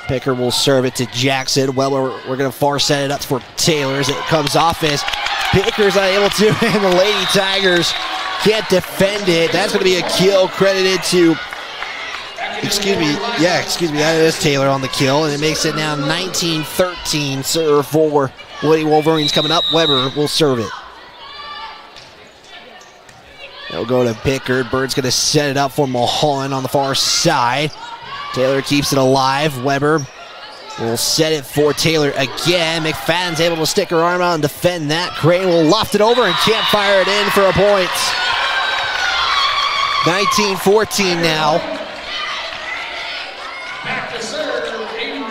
Picker will serve it to Jackson. Well, we're going to far set it up for Taylor as it comes off as Picker's not able to, and the Lady Tigers can't defend it. That's going to be a kill credited to, that is Taylor on the kill, and it makes it now 19-13. Serve for Lady Wolverines coming up. Weber will serve it. They'll go to Pickard. Bird's going to set it up for Mulholland on the far side. Taylor keeps it alive. Weber will set it for Taylor again. McFadden's able to stick her arm out and defend that. Crane will loft it over and can't fire it in for a point. 19-14 now.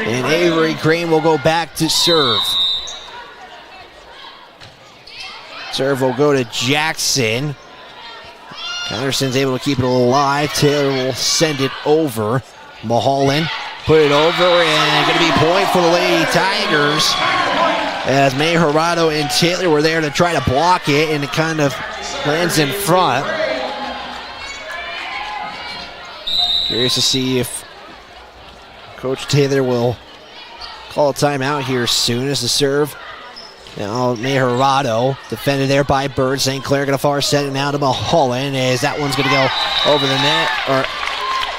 And Avery Crane will go back to serve. Serve will go to Jackson. Patterson's able to keep it alive. Taylor will send it over. Mulholland put it over, and going to be point for the Lady Tigers as May Hirado and Taylor were there to try to block it, and it kind of lands in front. Curious to see if Coach Taylor will call a timeout here soon as the serve. Now May Hirado defended there by Bird. St. Clair going to far set it now to Mulholland as that one's going to go over the net, or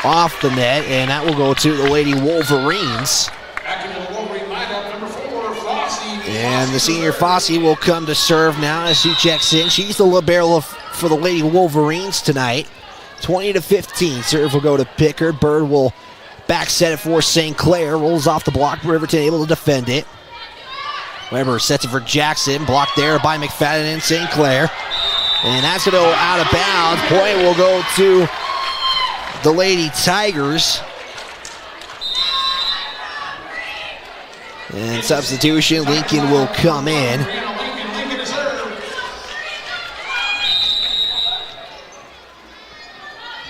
off the net, and that will go to the Lady Wolverines. And the senior Fossey will come to serve now as she checks in. She's the libero for the Lady Wolverines tonight. 20-15. Serve will go to Pickard. Bird will back set it for St. Clair. Rolls off the block. Riverton able to defend it. Weber sets it for Jackson. Blocked there by McFadden and St. Clair. And that's going to go out of bounds. Point will go to the Lady Tigers. And substitution, Lincoln will come in.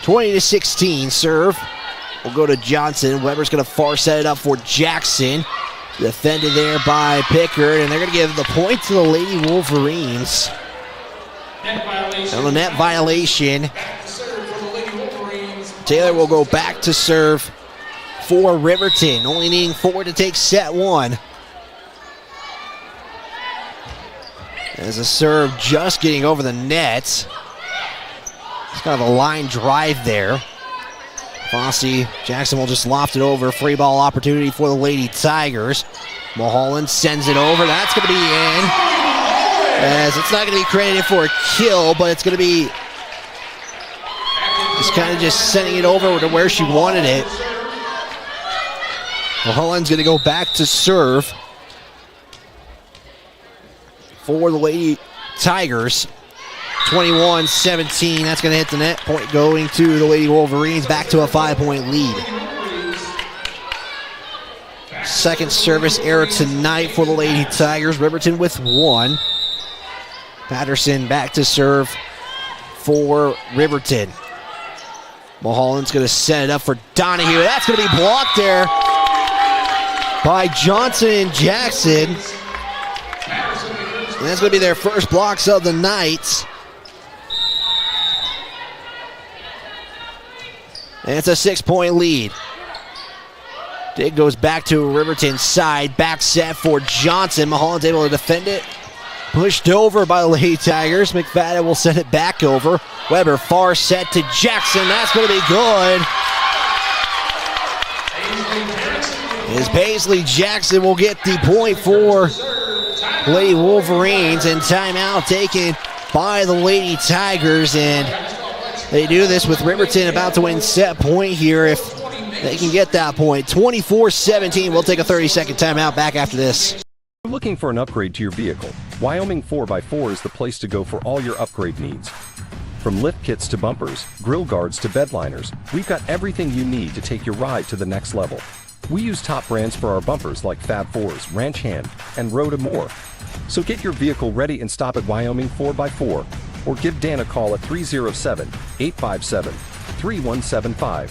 (20-16) serve will go to Johnson. Weber's going to far set it up for Jackson. Defended there by Pickard, and they're going to give the point to the Lady Wolverines. On the net violation, Taylor will go back to serve for Riverton, only needing 4 to take set 1. As a serve just getting over the net. It's kind of a line drive there. Fossey, Jackson will just loft it over. Free ball opportunity for the Lady Tigers. Mulholland sends it over. That's going to be in. As it's not going to be credited for a kill, but it's going to be just kind of just sending it over to where she wanted it. Mulholland's going to go back to serve for the Lady Tigers. 21-17. That's going to hit the net. Point going to the Lady Wolverines. Back to a 5-point lead. Second service error tonight for the Lady Tigers. Riverton with 1. Patterson back to serve for Riverton. Mulholland's going to set it up for Donahue. That's going to be blocked there by Johnson and Jackson. And that's going to be their first blocks of the night. And it's a 6-point lead. Dig goes back to Riverton's side. Back set for Johnson. Mulholland's able to defend it. Pushed over by the Lady Tigers. McFadden will send it back over. Weber far set to Jackson. That's going to be good. As Paisley Jackson will get the point for Lady Wolverines, and timeout taken by the Lady Tigers, and they do this with Riverton about to win set point here if they can get that point. 24-17. We'll take a 30-second timeout. Back after this. You're looking for an upgrade to your vehicle? Wyoming 4x4 is the place to go for all your upgrade needs. From lift kits to bumpers, grill guards to bed liners, we've got everything you need to take your ride to the next level. We use top brands for our bumpers like Fab 4s, Ranch Hand, and Road and more. So get your vehicle ready and stop at Wyoming 4x4 or give Dan a call at 307-857-3175.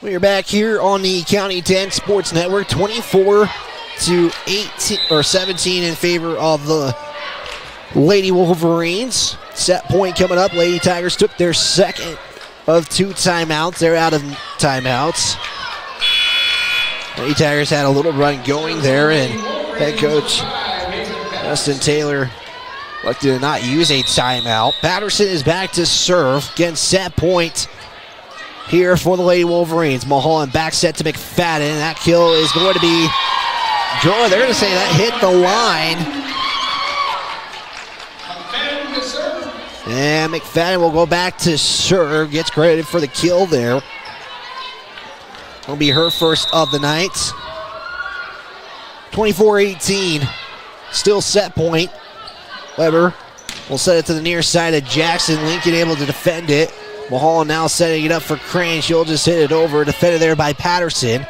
We are back here on the County 10 Sports Network, 24-17 in favor of the Lady Wolverines. Set point coming up. Lady Tigers took their second of 2 timeouts. They're out of timeouts. Lady Tigers had a little run going there, and head coach Justin Taylor elected to not use a timeout. Patterson is back to serve. Again, set point here for the Lady Wolverines. Mulholland back set to McFadden. That kill is going to be good. They're going to say that hit the line. And McFadden will go back to serve. Gets credited for the kill there. Will be her first of the night. 24-18. Still set point. Weber will set it to the near side of Jackson. Lincoln able to defend it. Mulholland now setting it up for Crane. She'll just hit it over. Defended there by Patterson.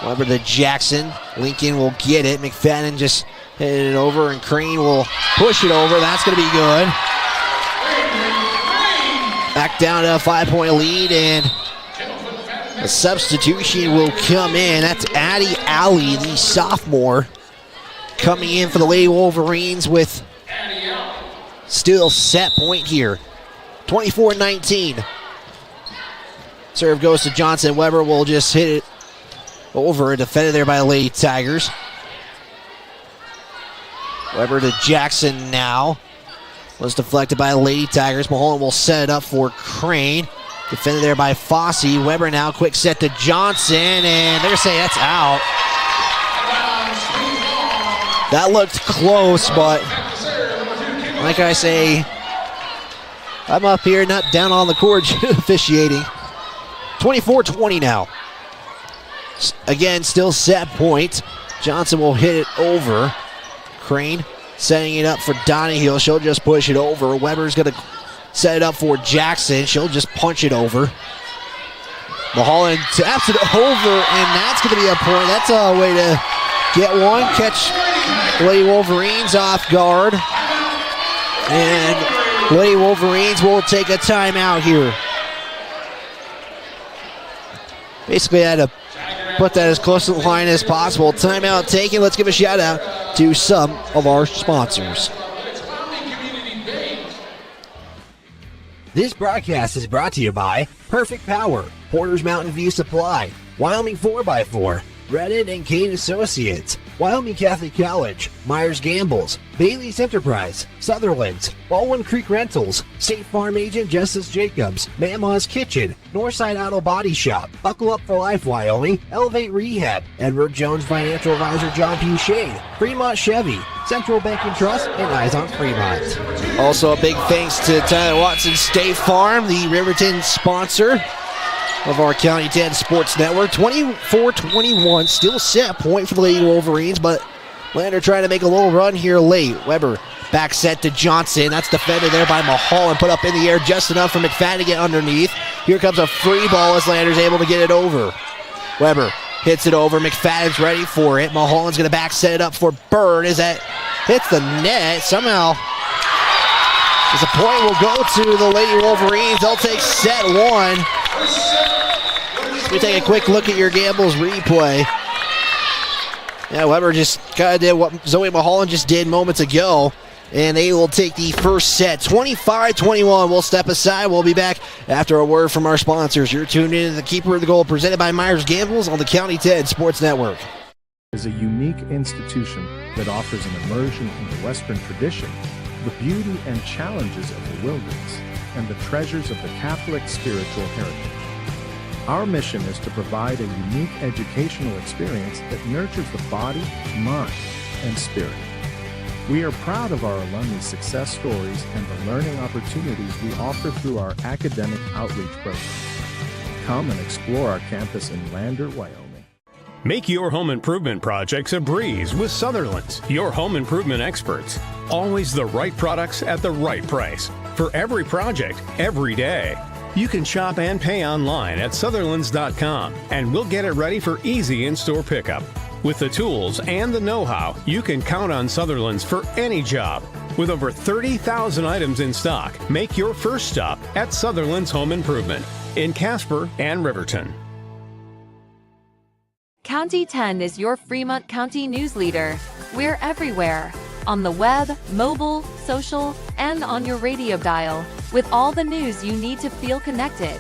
Weber to Jackson. Lincoln will get it. McFadden just hit it over, and Crane will push it over. That's going to be good. Back down to a 5-point lead, and a substitution will come in. That's Addie Alley, the sophomore, coming in for the Lady Wolverines with still set point here. 24-19. Serve goes to Johnson. Weber will just hit it over. Defended there by the Lady Tigers. Weber to Jackson now. Was deflected by the Lady Tigers. Mulholland will set it up for Crane. Defended there by Fossey. Weber now quick set to Johnson, and they're saying that's out. That looked close, but like I say, I'm up here, not down on the court officiating. 24-20 now. Again, still set point. Johnson will hit it over. Crane setting it up for Donahue. She'll just push it over. Weber's going to set it up for Jackson. She'll just punch it over. Mulholland taps it over, and that's going to be a point. That's a way to get one. Catch Lady Wolverines off guard. And Lady Wolverines will take a timeout here. Basically had to put that as close to the line as possible. Timeout taken. Let's give a shout out to some of our sponsors. This broadcast is brought to you by Perfect Power, Porter's Mountain View Supply, Wyoming 4x4, Redden and Kane Associates, Wyoming Catholic College, Myers Gambles, Bailey's Enterprise, Sutherland's, Baldwin Creek Rentals, State Farm Agent Justice Jacobs, Mama's Kitchen, Northside Auto Body Shop, Buckle Up for Life Wyoming, Elevate Rehab, Edward Jones Financial Advisor John P. Shade, Fremont Chevy, Central Bank and Trust, and Eyes on Fremont. Also a big thanks to Tyler Watson State Farm, the Riverton sponsor of our County 10 Sports Network. 24-21, still set point for the Lady Wolverines, but Lander trying to make a little run here late. Weber back set to Johnson. That's defended there by Mulholland. Put up in the air just enough for McFadden to get underneath. Here comes a free ball as Lander's able to get it over. Weber hits it over. McFadden's ready for it. Mulholland's going to back set it up for Bird as that hits the net. Somehow, as a point will go to the Lady Wolverines. They'll take set one. We take a quick look at your Gambles replay. Yeah, Weber just kind of did what Zoe Mulholland just did moments ago, and they will take the first set. 25-21. We'll step aside. We'll be back after a word from our sponsors. You're tuned in to the Keeper of the Goal, presented by Myers Gambles on the County 10 Sports Network. Is a unique institution that offers an immersion in the Western tradition, the beauty and challenges of the wilderness, and the treasures of the Catholic spiritual heritage. Our mission is to provide a unique educational experience that nurtures the body, mind, and spirit. We are proud of our alumni success stories and the learning opportunities we offer through our academic outreach programs. Come and explore our campus in Lander, Wyoming. Make your home improvement projects a breeze with Sutherland's, your home improvement experts. Always the right products at the right price for every project, every day. You can shop and pay online at Sutherlands.com, and we'll get it ready for easy in-store pickup. With the tools and the know-how, you can count on Sutherlands for any job. With over 30,000 items in stock, make your first stop at Sutherland's Home Improvement in Casper and Riverton. County 10 is your Fremont County news leader. We're everywhere. On the web, mobile, social, and on your radio dial, with all the news you need to feel connected.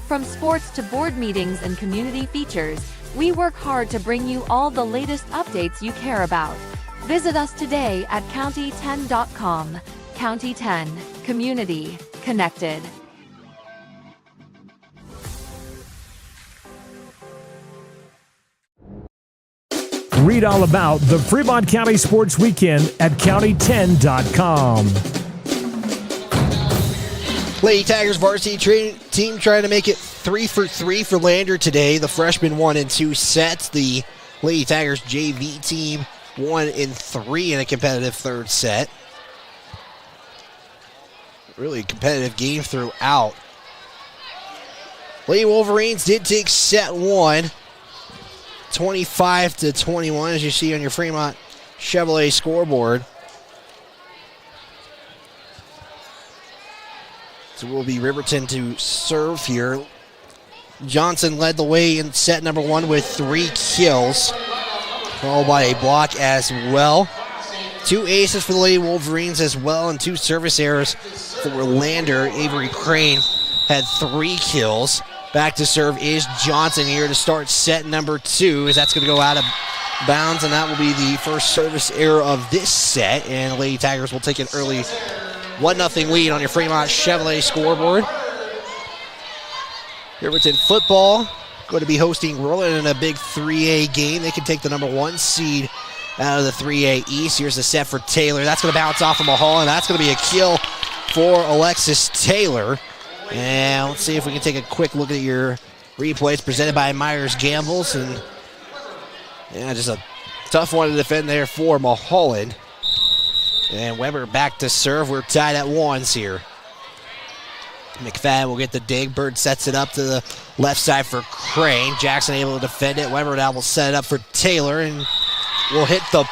From sports to board meetings and community features, we work hard to bring you all the latest updates you care about. Visit us today at county10.com. County 10, community connected. Read all about the Fremont County Sports Weekend at county10.com. Lady Tigers varsity team trying to make it 3 for 3 for Lander today. The freshmen won in 2 sets. The Lady Tigers JV team won in 3 in a competitive third set. Really competitive game throughout. Lady Wolverines did take set 1. 25-21, as you see on your Fremont Chevrolet scoreboard. So it will be Riverton to serve here. Johnson led the way in set number 1 with 3 kills, followed by a block as well. 2 aces for the Lady Wolverines as well, and 2 service errors for Lander. Avery Crane had 3 kills. Back to serve is Johnson here to start set number 2, as that's going to go out of bounds, and that will be the first service error of this set, and the Lady Tigers will take an early 1-0 lead on your Fremont Chevrolet scoreboard. Riverton football going to be hosting Rolling in a big 3A game. They can take the number 1 seed out of the 3A East. Here's the set for Taylor. That's going to bounce off of Mahal, and that's going to be a kill for Alexis Taylor. And let's see if we can take a quick look at your replays presented by Myers Gambles. And yeah, just a tough one to defend there for Mulholland. And Weber back to serve. We're tied at 1s here. McFadden will get the dig. Bird sets it up to the left side for Crane. Jackson able to defend it. Weber now will set it up for Taylor and will hit the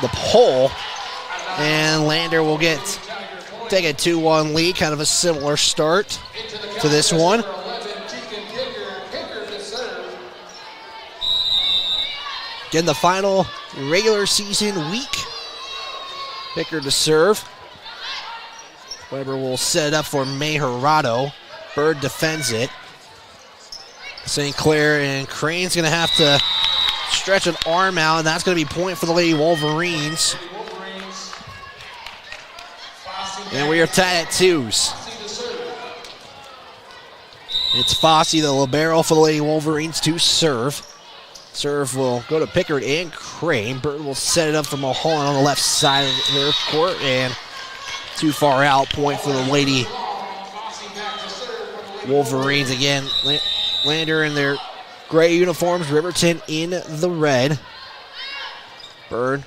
pole. And Lander will take a 2-1 lead, kind of a similar start to this one. Again, the final regular season week. Picker to serve. Weber will set it up for Mejorado. Bird defends it. St. Clair and Crane's going to have to stretch an arm out, and that's going to be point for the Lady Wolverines. And we are tied at 2s. It's Fossey, the libero for the Lady Wolverines, to serve. Serve will go to Pickard and Crane. Bird will set it up for Mulholland on the left side of their court, and too far out, point for the Lady Wolverines. Again, Lander in their gray uniforms, Riverton in the red. Bird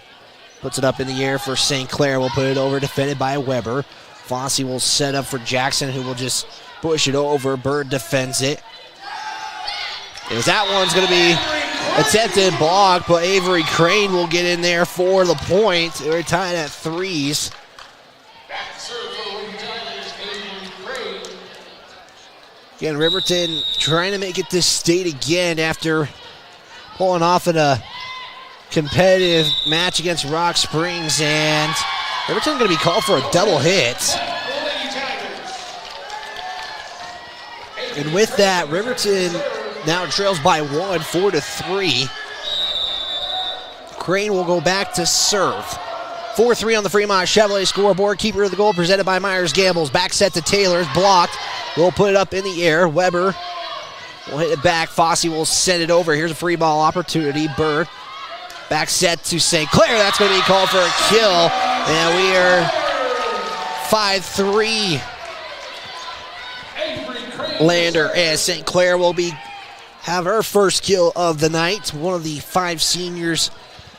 puts it up in the air for St. Clair. Will put it over, defended by Weber. Fossey will set up for Jackson, who will just push it over. Bird defends it. As that one's going to be attempted block, but Avery Crane will get in there for the point. We're tied at 3s. Again, Riverton trying to make it this state again after pulling off in a competitive match against Rock Springs, and Riverton going to be called for a double hit. And with that, Riverton now trails by 1, 4-3. Crane will go back to serve. 4-3 on the Fremont Chevrolet scoreboard. Keeper of the goal presented by Myers Gambles. Back set to Taylor, blocked. We'll put it up in the air. Weber will hit it back. Fossey will send it over. Here's a free ball opportunity. Bird back set to St. Clair. That's going to be called for a kill. And we are 5-3. Lander as St. Clair will have her first kill of the night. One of the 5 seniors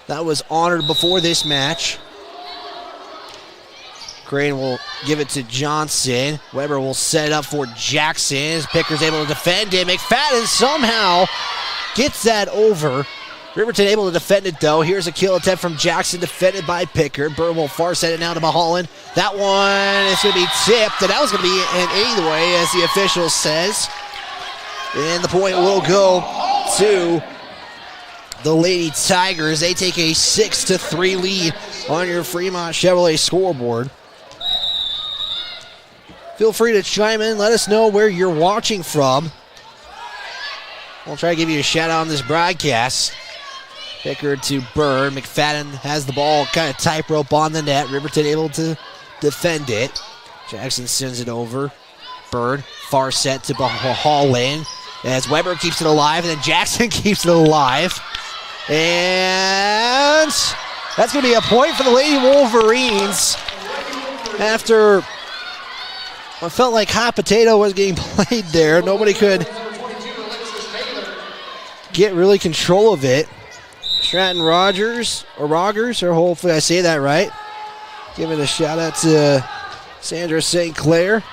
that was honored before this match. Crane will give it to Johnson. Weber will set it up for Jackson. Picker's able to defend it. McFadden somehow gets that over. Riverton able to defend it, though. Here's a kill attempt from Jackson, defended by Pickard. Burr will far set it now to Mulholland. That one is going to be tipped, and that was going to be an anyway, as the official says. And the point will go to the Lady Tigers. They take a 6-3 lead on your Fremont Chevrolet scoreboard. Feel free to chime in. Let us know where you're watching from. We'll try to give you a shout out on this broadcast. Pickard to Burr. McFadden has the ball, kind of tightrope on the net. Riverton able to defend it. Jackson sends it over. Bird, far set to Mulholland as Weber keeps it alive, and then Jackson keeps it alive. And that's going to be a point for the Lady Wolverines after what felt like hot potato was getting played there. Nobody could get really control of it. Stratton Rogers, or hopefully I say that right. Giving a shout out to Sandra St. Clair.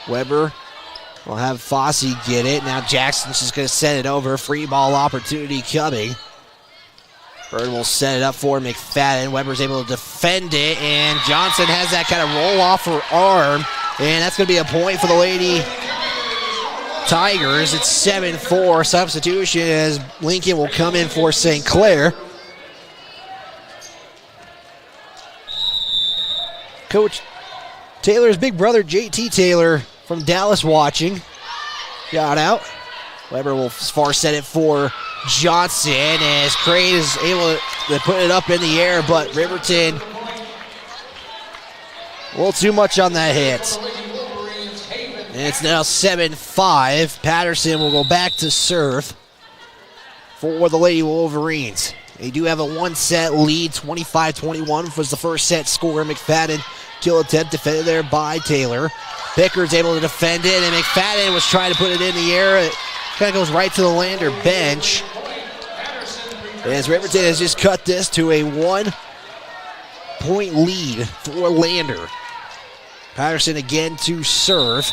Weber will have Fossey get it. Now Jackson's just going to send it over. Free ball opportunity coming. Bird will set it up for McFadden. Weber's able to defend it, and Johnson has that kind of roll off her arm, and that's going to be a point for the Lady Tigers. It's 7-4. Substitution as Lincoln will come in for St. Clair. Coach Taylor's big brother, JT Taylor from Dallas, watching. Got out. Weber will far set it for Johnson as Crane is able to put it up in the air, but Riverton a little too much on that hit. And it's now 7-5. Patterson will go back to serve for the Lady Wolverines. They do have a one-set lead. 25-21 was the first set score. McFadden kill attempt defended there by Taylor. Pickard's able to defend it, and McFadden was trying to put it in the air. It kind of goes right to the Lander bench. As Riverton has just cut this to a 1-point lead for Lander. Patterson again to serve.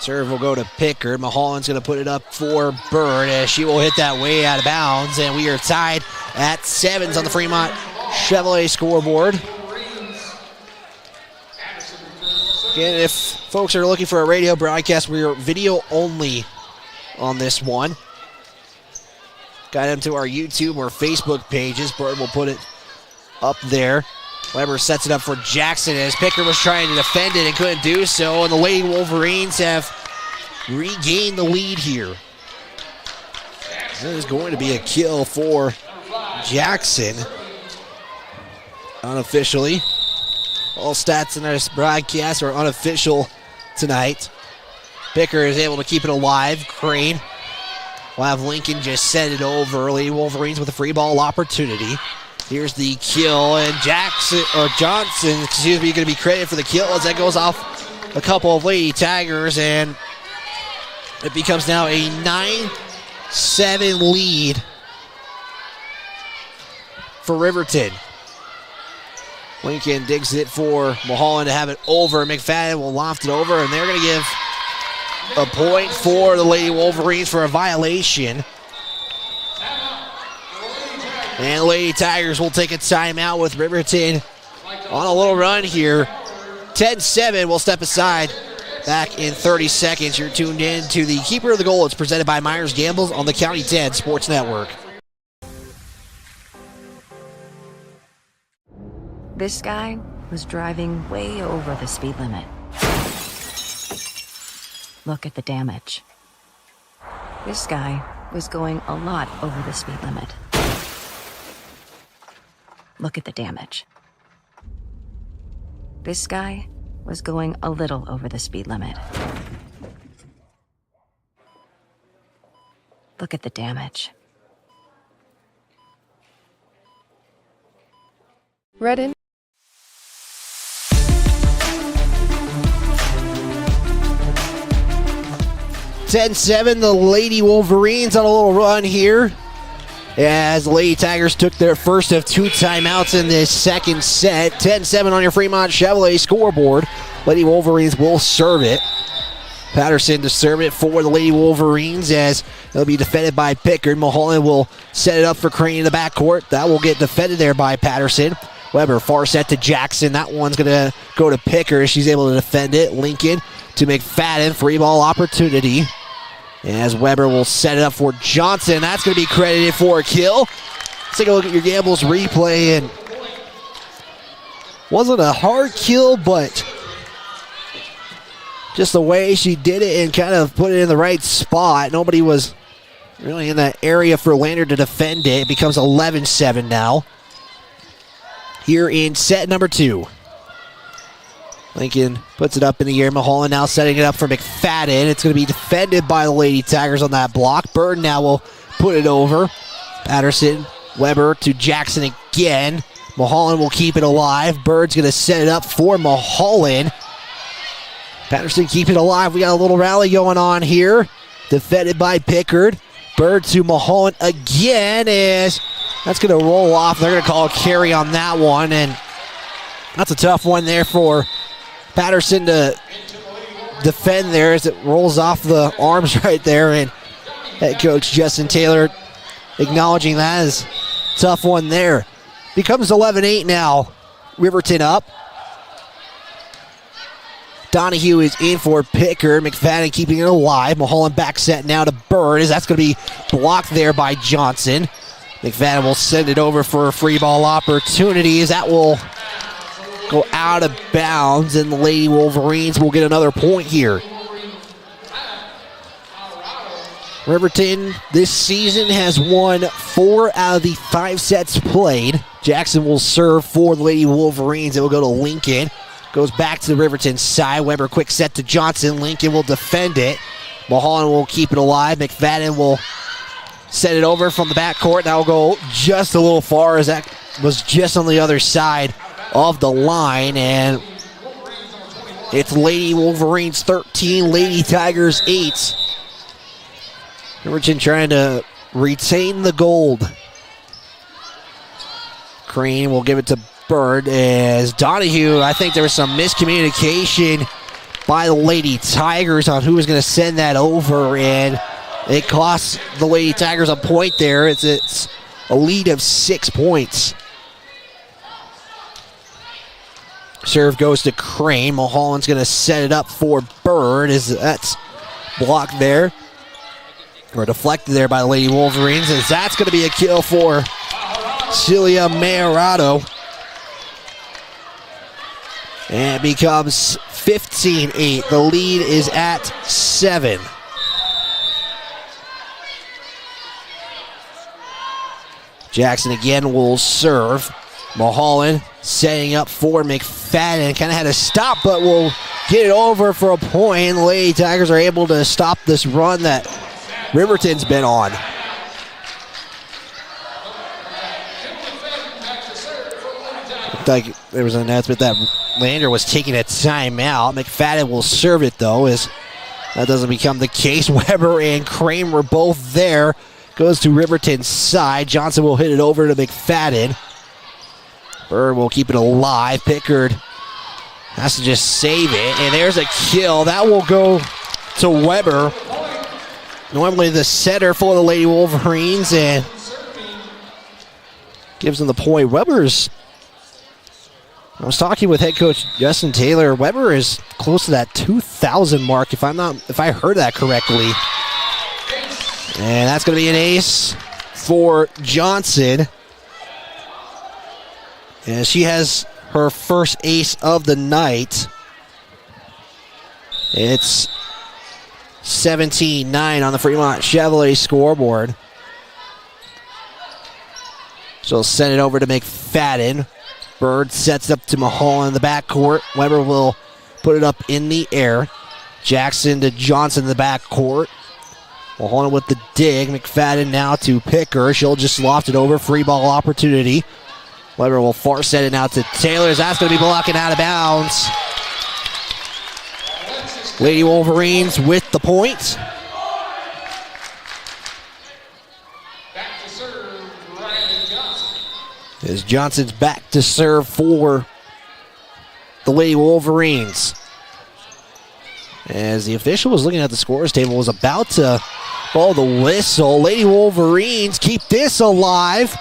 Serve will go to Pickard. Mulholland's going to put it up for Bird as she will hit that way out of bounds. And we are tied at 7s on the Fremont Chevrolet scoreboard. Again, if folks are looking for a radio broadcast, we are video only on this one. Got them to our YouTube or Facebook pages. Bird will put it up there. Weber sets it up for Jackson as Pickard was trying to defend it and couldn't do so. And the Lady Wolverines have regained the lead here. There's going to be a kill for Jackson. Unofficially. All stats in this broadcast are unofficial tonight. Pickard is able to keep it alive. Crane will have Lincoln just set it over. Lady Wolverines with a free ball opportunity. Here's the kill, and Johnson, going to be credited for the kill as that goes off a couple of Lady Tigers, and it becomes now a 9-7 lead for Riverton. Lincoln digs it for Mulholland to have it over. McFadden will loft it over, and they're going to give a point for the Lady Wolverines for a violation. And the Lady Tigers will take a timeout with Riverton on a little run here. 10-7, we'll step aside. Back in 30 seconds. You're tuned in to the Keeper of the Goal. It's presented by Myers Gambles on the County 10 Sports Network. This guy was driving way over the speed limit. Look at the damage. This guy was going a lot over the speed limit. Look at the damage. This guy was going a little over the speed limit. Look at the damage. Redden. 10-7, the Lady Wolverines on a little run here, as the Lady Tigers took their first of 2 timeouts in this second set. 10-7 on your Fremont Chevrolet scoreboard. Lady Wolverines will serve it. Patterson to serve it for the Lady Wolverines, as it'll be defended by Pickard. Mulholland will set it up for Crane in the backcourt. That will get defended there by Patterson. Weber, far set to Jackson. That one's going to go to Pickard. She's able to defend it. Lincoln to McFadden. Free ball opportunity, as Weber will set it up for Johnson. That's going to be credited for a kill. Let's take a look at your Gambles replay. And wasn't a hard kill, but just the way she did it and kind of put it in the right spot. Nobody was really in that area for Lander to defend it. It becomes 11-7 now. Here in set number 2. Lincoln puts it up in the air. Mulholland now setting it up for McFadden. It's going to be defended by the Lady Tigers on that block. Bird now will put it over. Patterson, Weber to Jackson again. Mulholland will keep it alive. Bird's going to set it up for Mulholland. Patterson keep it alive. We got a little rally going on here. Defended by Pickard. Bird to Mulholland again, as that's going to roll off. They're going to call a carry on that one, and that's a tough one there for Patterson to defend there, as it rolls off the arms right there, and head coach Justin Taylor acknowledging that as a tough one there. Becomes 11-8 now. Riverton up. Donahue is in for Pickard. McFadden keeping it alive. Mulholland back set now to Bird, as that's going to be blocked there by Johnson. McFadden will send it over for a free ball opportunity, as that will go out of bounds, and the Lady Wolverines will get another point here. Riverton this season has won 4 out of the 5 sets played. Jackson will serve for the Lady Wolverines. It will go to Lincoln. Goes back to the Riverton side. Weber quick set to Johnson. Lincoln will defend it. Mulholland will keep it alive. McFadden will set it over from the backcourt. That will go just a little far, as that was just on the other side of the line. And it's Lady Wolverines 13, Lady Tigers 8. Riverton trying to retain the gold. Crane will give it to Bird, as Donahue, I think there was some miscommunication by the Lady Tigers on who was going to send that over, and it costs the Lady Tigers a point there. It's a lead of 6 points. Serve goes to Crane. Mulholland's going to set it up for Bird, as that's blocked there, or deflected there by the Lady Wolverines, as that's going to be a kill for Celia Mayorato. And it becomes 15-8. The lead is at 7. Jackson again will serve. Mulholland setting up for McFadden. Kind of had to stop, but will get it over for a point. The Lady Tigers are able to stop this run that Riverton's been on. Looked like there was an announcement that Lander was taking a timeout. McFadden will serve it, though, as that doesn't become the case. Weber and Crane were both there. Goes to Riverton's side. Johnson will hit it over to McFadden. Bird will keep it alive. Pickard has to just save it, and there's a kill. That will go to Weber. Normally the setter for the Lady Wolverines, and gives them the point. I was talking with head coach Justin Taylor. Weber is close to that 2,000 mark, if I heard that correctly. And that's going to be an ace for Johnson. And she has her first ace of the night. It's 17-9 on the Fremont Chevrolet scoreboard. She'll send it over to McFadden. Bird sets up to Mulholland in the backcourt. Weber will put it up in the air. Jackson to Johnson in the backcourt. Mulholland with the dig. McFadden now to Picker. She'll just loft it over. Free ball opportunity. Weber will far set it out to Taylor. That's going to be blocking out of bounds. Lady Wolverines with the point. As Johnson's back to serve for the Lady Wolverines. As the official was looking at the scores table, was about to blow the whistle. Lady Wolverines keep this alive.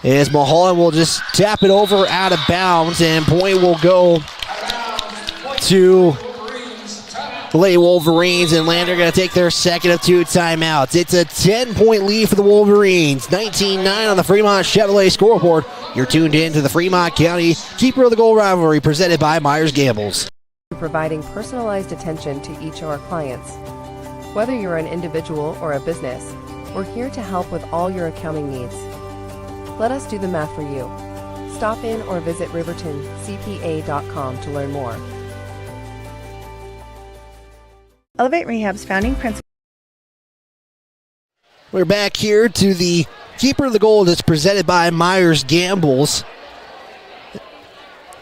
As Mulholland will just tap it over out of bounds, and point will go to the Lady Wolverines, and Lander going to take their second of 2 timeouts. It's a 10-point lead for the Wolverines. 19-9 on the Fremont Chevrolet scoreboard. You're tuned in to the Fremont County Keeper of the Goal rivalry presented by Myers Gambles. Providing personalized attention to each of our clients. Whether you're an individual or a business, we're here to help with all your accounting needs. Let us do the math for you. Stop in or visit rivertoncpa.com to learn more. Elevate Rehab's founding principal. We're back here to the Keeper of the Goal that's presented by Myers Gambles.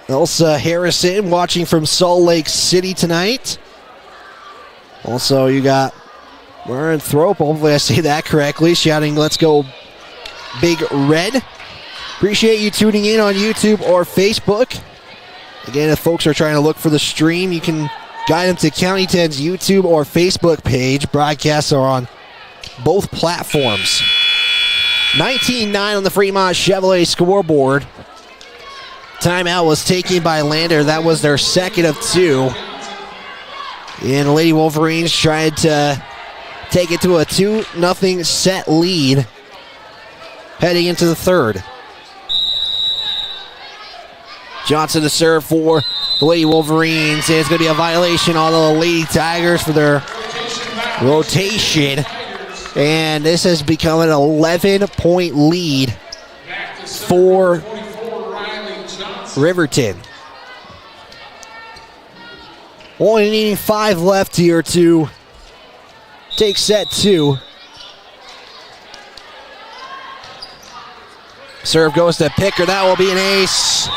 Elsa Harrison watching from Salt Lake City tonight. Also, you got Warren Thrope, hopefully I say that correctly, shouting, "Let's go Big Red." Appreciate you tuning in on YouTube or Facebook. Again, if folks are trying to look for the stream, you can guide them to County 10's YouTube or Facebook page. Broadcasts are on both platforms. 19-9 on the Fremont Chevrolet scoreboard. Timeout was taken by Lander. That was their second of 2. And the Lady Wolverines tried to take it to a 2-0 set lead heading into the third. Johnson to serve for the Lady Wolverines. And it's going to be a violation on the Lady Tigers for their rotation. And this has become an 11-point lead for Riverton. Only needing 5 left here to take set 2. Serve goes to Picker. That will be an ace.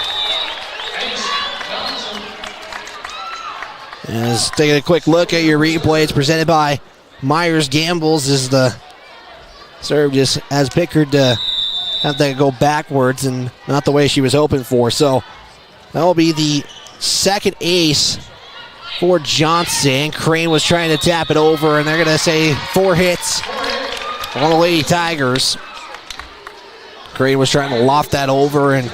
As taking a quick look at your replay, it's presented by Myers Gambles. As the serve just has Pickard to have to go backwards and not the way she was hoping for. So that will be the second ace for Johnson. Crane was trying to tap it over, and they're going to say 4 hits on the Lady Tigers. Crane was trying to loft that over and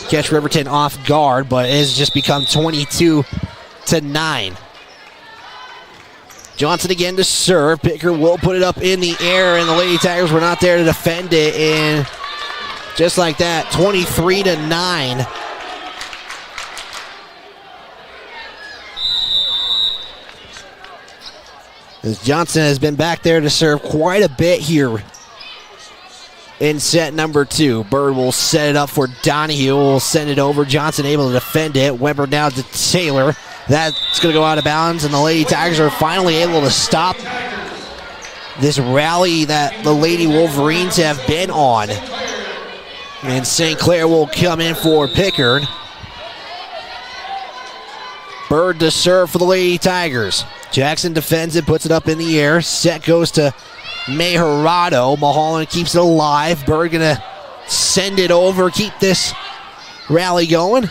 catch Riverton off guard, but it has just become 22-9. Johnson again to serve. Picker will put it up in the air, and the Lady Tigers were not there to defend it. And just like that, 23-9. As Johnson has been back there to serve quite a bit here in set number 2. Bird will set it up for Donahue. Will send it over. Johnson able to defend it. Weber now to Taylor. That's going to go out of bounds, and the Lady Tigers are finally able to stop this rally that the Lady Wolverines have been on. And St. Clair will come in for Pickard. Bird to serve for the Lady Tigers. Jackson defends it, puts it up in the air. Set goes to Mejorado. Mulholland keeps it alive. Bird going to send it over, keep this rally going.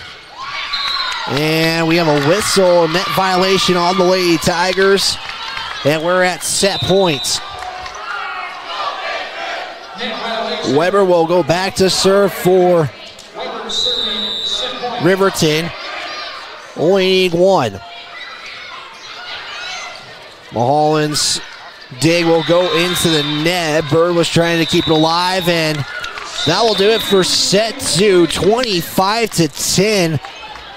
And we have a whistle, a net violation on the Lady Tigers. And we're at set points. Weber will go back to serve for Riverton. Only need 1. Mulholland's dig will go into the net. Bird was trying to keep it alive, and that will do it for set 2, 25-10.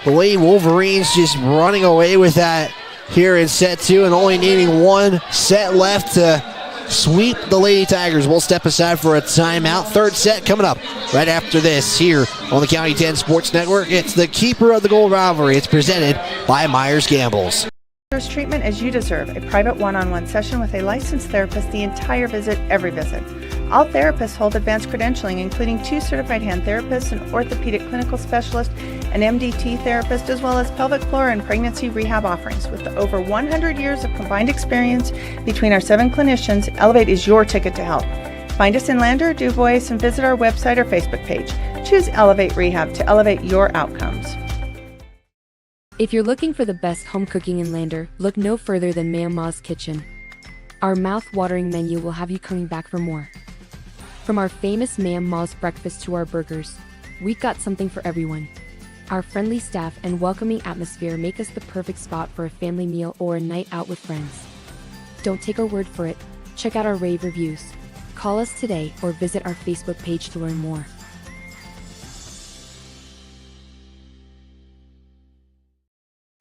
The Lady Wolverines just running away with that here in set 2 and only needing 1 set left to sweep the Lady Tigers. We'll step aside for a timeout. Third set coming up right after this here on the County 10 Sports Network. It's the Keeper of the Goal rivalry. It's presented by Myers Gambles. Treatment as you deserve, a private one-on-one session with a licensed therapist the entire visit, every visit. All therapists hold advanced credentialing, including 2 certified hand therapists, an orthopedic clinical specialist, an MDT therapist, as well as pelvic floor and pregnancy rehab offerings. With over 100 years of combined experience between our 7 clinicians, Elevate is your ticket to health. Find us in Lander, Du Bois, and visit our website or Facebook page. Choose Elevate Rehab to elevate your outcomes. If you're looking for the best home cooking in Lander, look no further than Mama's Kitchen. Our mouth-watering menu will have you coming back for more. From our famous Mama's breakfast to our burgers, we've got something for everyone. Our friendly staff and welcoming atmosphere make us the perfect spot for a family meal or a night out with friends. Don't take our word for it. Check out our rave reviews. Call us today or visit our Facebook page to learn more.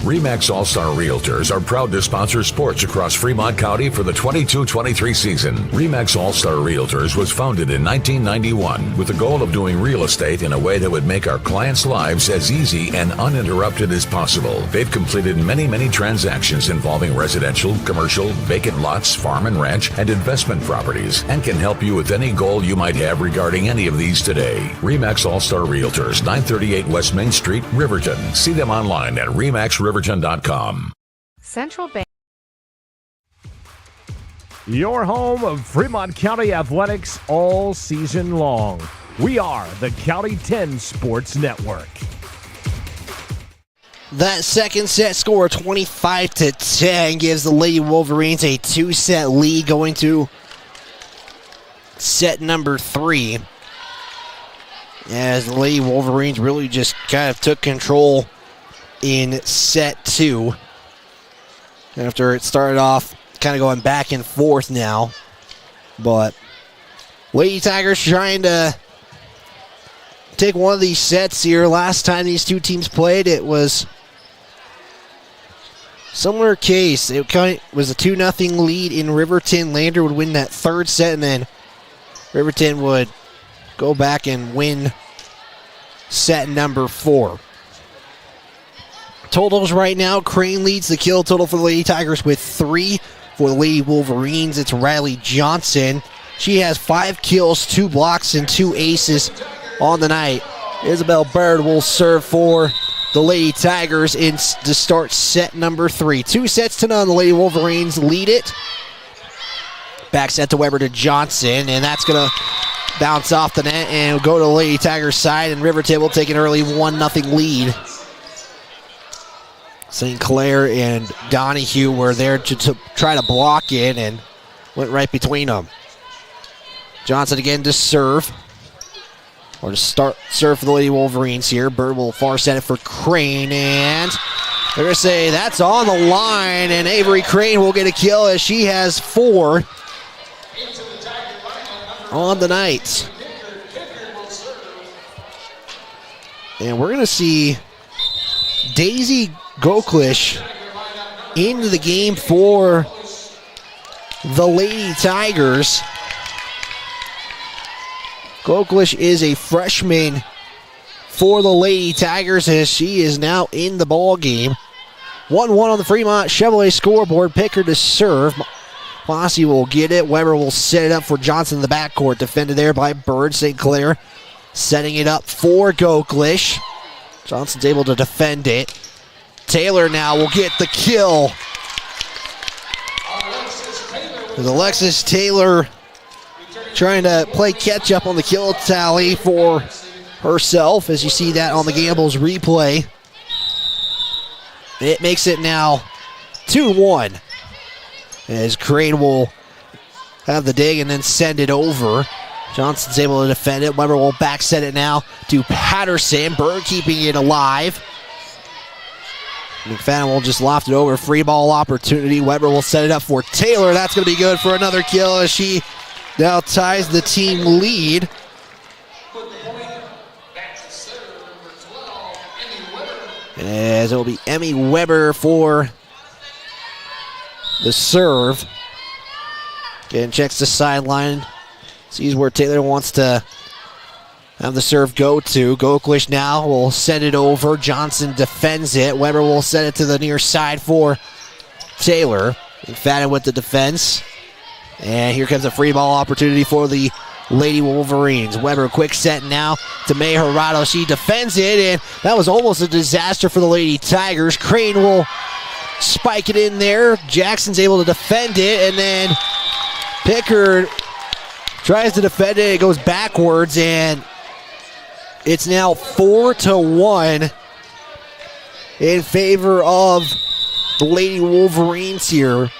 RE/MAX All-Star Realtors are proud to sponsor sports across Fremont County for the 22-23 season. RE/MAX All-Star Realtors was founded in 1991 with the goal of doing real estate in a way that would make our clients' lives as easy and uninterrupted as possible. They've completed many transactions involving residential, commercial, vacant lots, farm and ranch, and investment properties, and can help you with any goal you might have regarding any of these today. RE/MAX All-Star Realtors, 938 West Main Street, Riverton. See them online at remaxriverton.com. Central Bank. Your home of Fremont County Athletics all season long. We are the County 10 Sports Network. That second set score, 25-10, gives the Lady Wolverines a 2-set lead going to set number 3. As the Lady Wolverines really just kind of took control in set 2 after it started off kind of going back and forth now. But Lady Tigers trying to take one of these sets here. Last time these two teams played, it was similar case. It kind of was a 2-0 lead in Riverton. Lander would win that third set, and then Riverton would go back and win set number 4. Totals right now, Crane leads the kill total for the Lady Tigers with 3. For the Lady Wolverines, it's Riley Johnson. She has 5 kills, 2 blocks, and 2 aces on the night. Isabel Bird will serve for the Lady Tigers to start set number 3. 2 sets to none. The Lady Wolverines lead it. Back set to Weber to Johnson, and that's going to bounce off the net and go to the Lady Tigers side, and Riverton will take an early 1-0 lead. St. Clair and Donahue were there to try to block it and went right between them. Johnson again to serve. Or to start serve for the Lady Wolverines here. Bird will far set it for Crane, and they're going to say that's on the line, and Avery Crane will get a kill as she has 4 on the night. And we're going to see Daisy Goklish into the game for the Lady Tigers. Goklish is a freshman for the Lady Tigers as she is now in the ball game. 1-1 on the Fremont Chevrolet scoreboard. Pickard to serve. Fossey will get it. Weber will set it up for Johnson in the backcourt. Defended there by Bird. St. Clair setting it up for Goklish. Johnson's able to defend it. Taylor now will get the kill. With Alexis Taylor trying to play catch up on the kill tally for herself, as you see that on the Gambles replay. It makes it now 2-1 as Crane will have the dig and then send it over. Johnson's able to defend it. Weber will back set it now to Patterson. Bird keeping it alive. McFadden will just loft it over. Free ball opportunity. Weber will set it up for Taylor. That's going to be good for another kill as she now ties the team lead. As it will be Emmy Weber for the serve. Again, checks the sideline. Sees where Taylor wants to have the serve go to. Goklish now will set it over. Johnson defends it. Weber will set it to the near side for Taylor. McFadden with the defense. And here comes a free ball opportunity for the Lady Wolverines. Weber quick set now to May Hirado. She defends it, and that was almost a disaster for the Lady Tigers. Crane will spike it in there. Jackson's able to defend it, and then Pickard tries to defend it. It goes backwards, and it's now 4-1 in favor of the Lady Wolverines here.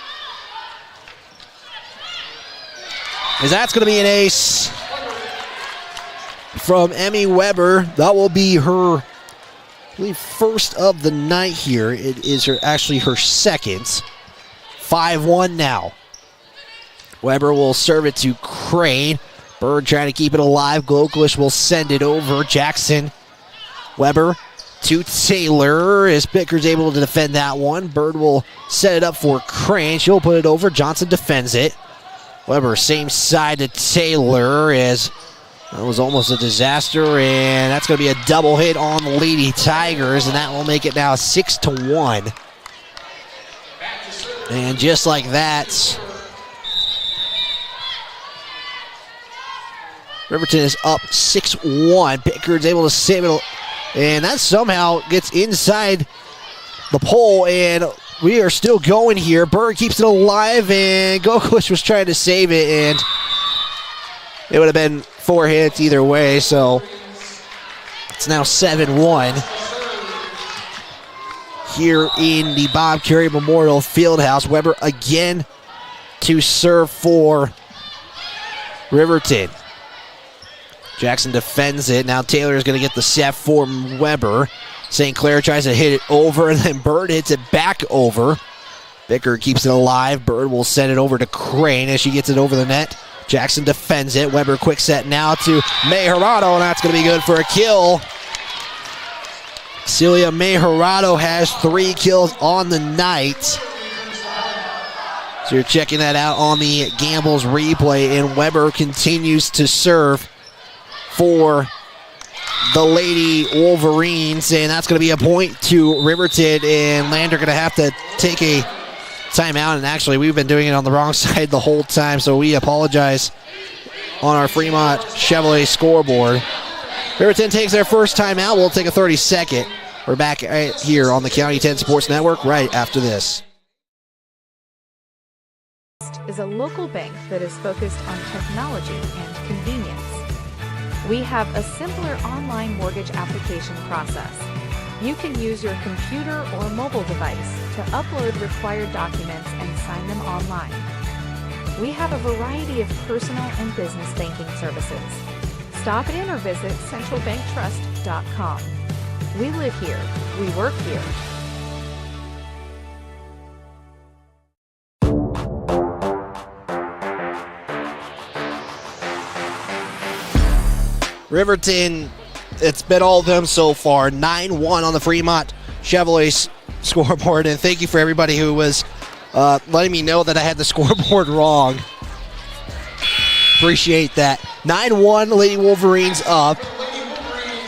As that's going to be an ace from Emmy Weber. That will be her, I believe, first of the night here. It is actually her second. 5-1 now. Weber will serve it to Crane. Bird trying to keep it alive. Gloklish will send it over. Jackson. Weber to Taylor as Picker's able to defend that one. Bird will set it up for Crane. She'll put it over. Johnson defends it. Weber, same side to Taylor, as that was almost a disaster, and that's going to be a double hit on the Lady Tigers, and that will make it now 6-1. And just like that, Riverton is up 6-1. Pickard's able to save it, and that somehow gets inside the pole, and we are still going here. Bird keeps it alive, and Gokush was trying to save it, and it would have been 4 hits either way, so it's now 7-1 here in the Bob Carey Memorial Fieldhouse. Weber again to serve for Riverton. Jackson defends it. Now Taylor is going to get the set for Weber. St. Clair tries to hit it over, and then Bird hits it back over. Bicker keeps it alive. Bird will send it over to Crane as she gets it over the net. Jackson defends it. Weber quick set now to Mejorado, and that's going to be good for a kill. Celia Mejorado has 3 kills on the night. So you're checking that out on the Gambles replay, and Weber continues to serve for the Lady Wolverines, and that's going to be a point to Riverton, and Lander going to have to take a timeout, and actually we've been doing it on the wrong side the whole time, so we apologize on our Fremont Chevrolet scoreboard. Riverton takes their first timeout. We'll take a 30-second. We're back right here on the County 10 Sports Network right after this. Is a local bank that is focused on technology and convenience. We have a simpler online mortgage application process. You can use your computer or mobile device to upload required documents and sign them online. We have a variety of personal and business banking services. Stop in or visit centralbanktrust.com. We live here. We work here. Riverton, it's been all of them so far. 9-1 on the Fremont Chevrolet scoreboard, and thank you for everybody who was letting me know that I had the scoreboard wrong. Appreciate that. 9-1, Lady Wolverines up.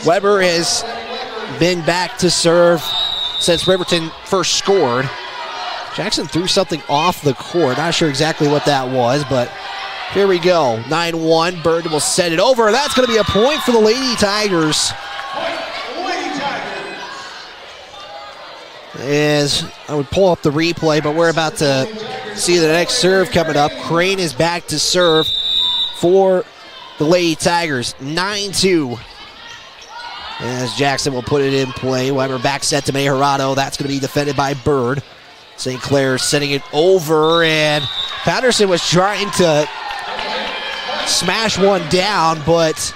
Weber has been back to serve since Riverton first scored. Jackson threw something off the court. Not sure exactly what that was, but here we go. 9-1. Bird will set it over. That's going to be a point for the Lady Tigers. As I would pull up the replay, but we're about to see the next serve coming up. Crane is back to serve for the Lady Tigers. 9-2. As Jackson will put it in play. Weber back set to Mejorado. That's going to be defended by Bird. St. Clair setting it over, and Patterson was trying to smash one down, but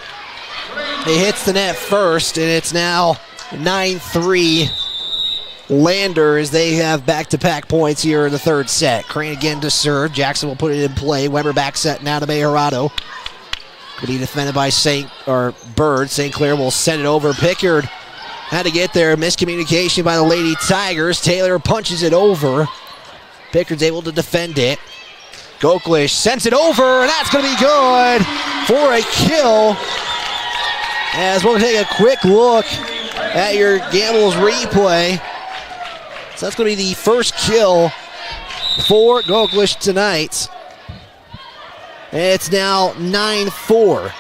it hits the net first, and it's now 9-3 Lander as they have back-to-back points here in the third set. Crane again to serve. Jackson will put it in play. Weber back set now to Mejorado. Could be defended by Bird. St. Clair will send it over. Pickard had to get there. Miscommunication by the Lady Tigers. Taylor punches it over. Pickard's able to defend it. Goklish sends it over, and that's going to be good for a kill. As we'll take a quick look at your Gambles replay. So that's going to be the first kill for Goklish tonight. And it's now 9-4.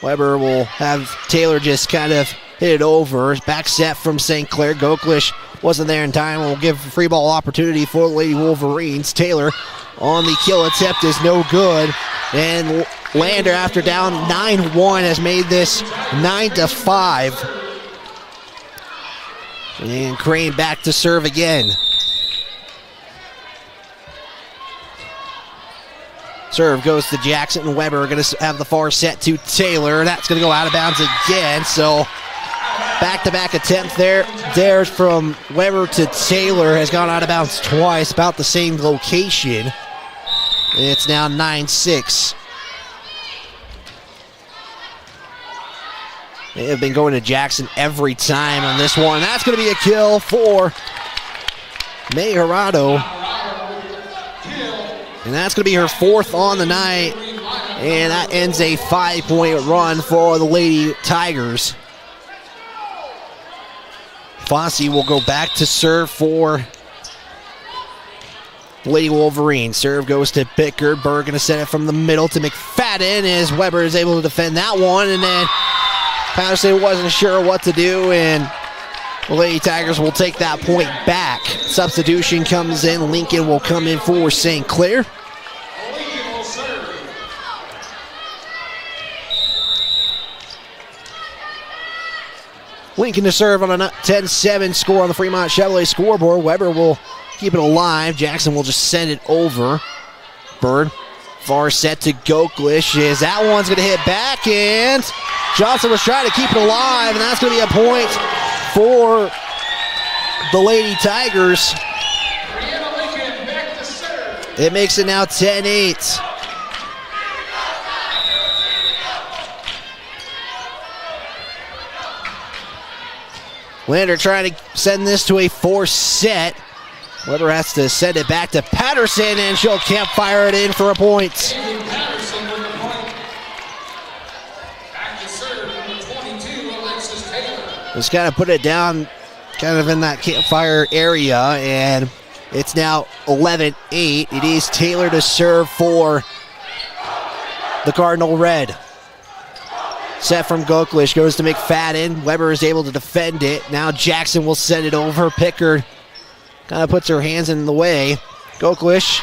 Weber will have Taylor just kind of hit it over. Back set from St. Clair. Goklish wasn't there in time. We'll give free ball opportunity for the Lady Wolverines. Taylor on the kill attempt is no good. And Lander, after down 9-1, has made this 9-5. And Crane back to serve again. Serve goes to Jackson, and Weber going to have the far set to Taylor. That's going to go out of bounds again. So back-to-back attempt there. There's from Weber to Taylor, has gone out of bounds twice, about the same location. It's now 9-6. They have been going to Jackson every time on this one. That's going to be a kill for Majorado. And that's going to be her 4th on the night. And that ends a 5-point run for the Lady Tigers. Fossey will go back to serve for Lady Wolverines. Serve goes to Pickard. Berg going to send it from the middle to McFadden as Weber is able to defend that one. And then Patterson wasn't sure what to do, and the Lady Tigers will take that point back. Substitution comes in. Lincoln will come in for St. Clair. Lincoln to serve on a 10-7 score on the Fremont Chevrolet scoreboard. Weber will keep it alive. Jackson will just send it over. Bird, far set to Goklish. As that one's going to hit back, and Johnson was trying to keep it alive, and that's going to be a point for the Lady Tigers. It makes it now 10-8. Lander trying to send this to a 4 set. Weber has to send it back to Patterson, and she'll campfire it in for a point. Just got to put it down kind of in that campfire area, and it's now 11-8. It is Taylor to serve for the Cardinal Red. Set from Goklish goes to McFadden. Weber is able to defend it. Now Jackson will send it over. Pickard kind of puts her hands in the way. Goklish.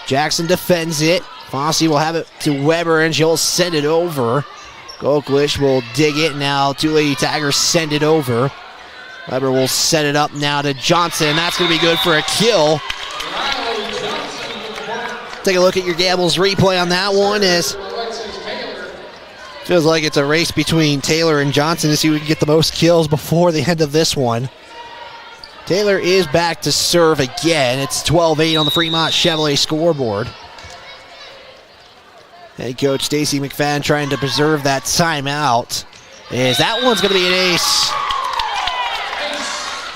Jackson defends it. Fossey will have it to Weber, and she'll send it over. Goklish will dig it. Now two Lady Tigers send it over. Weber will set it up now to Johnson. That's going to be good for a kill. Take a look at your Gables replay on that one. Feels like it's a race between Taylor and Johnson to see who can get the most kills before the end of this one. Taylor is back to serve again. It's 12-8 on the Fremont Chevrolet scoreboard. Head coach Stacy McFadden trying to preserve that timeout. That one's going to be an ace.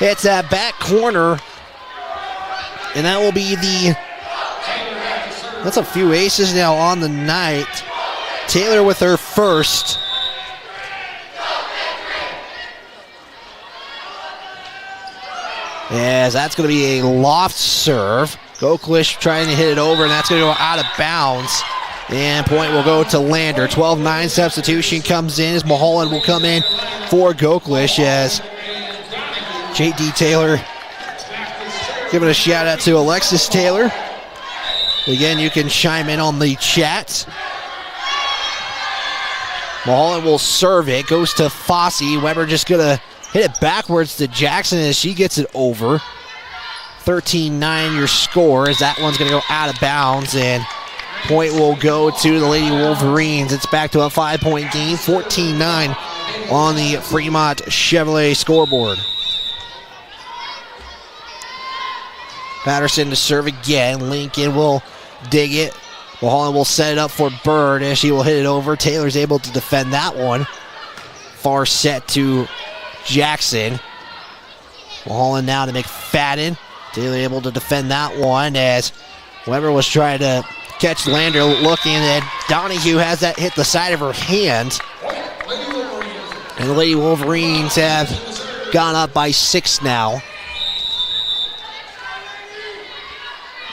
It's that back corner. And that will be that's a few aces now on the night. Taylor with her first. That's going to be a loft serve. Goklish trying to hit it over, and that's going to go out of bounds. And point will go to Lander. 12-9 substitution comes in as Mulholland will come in for Goklish as J.D. Taylor giving a shout out to Alexis Taylor. Again, you can chime in on the chat. Mulholland will serve it. Goes to Fossey. Weber just going to hit it backwards to Jackson as she gets it over. 13-9 your score as that one's going to go out of bounds. And point will go to the Lady Wolverines. It's back to a 5-point game. 14-9 on the Fremont Chevrolet scoreboard. Patterson to serve again. Lincoln will dig it. Mulholland will set it up for Bird as she will hit it over. Taylor's able to defend that one. Far set to Jackson. Mulholland now to McFadden. Taylor able to defend that one as Weber was trying to catch Lander looking, and Donahue has that hit the side of her hand. And the Lady Wolverines have gone up by 6 now.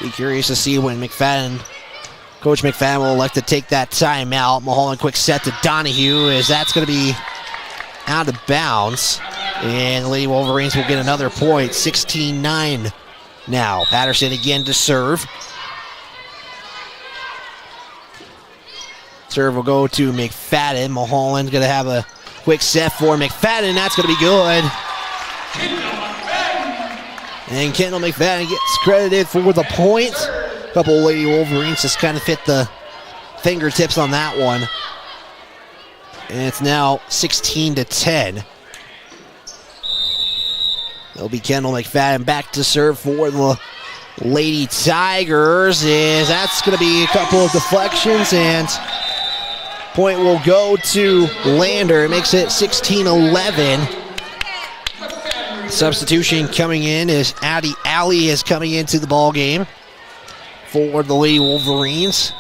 Be curious to see when Coach McFadden will elect to take that timeout. Mulholland quick set to Donahue as that's going to be out of bounds. And the Lady Wolverines will get another point. 16-9 now. Patterson again to serve. Serve will go to McFadden. Mulholland's going to have a quick set for McFadden. That's going to be good. And Kendall McFadden gets credited for the point. A couple of Lady Wolverines just kind of hit the fingertips on that one. And it's now 16-10. It'll be Kendall McFadden back to serve for the Lady Tigers. That's going to be a couple of deflections, and point will go to Lander. It makes it 16-11. Substitution coming in is Addie Alley is coming into the ball game for the Lady Wolverines.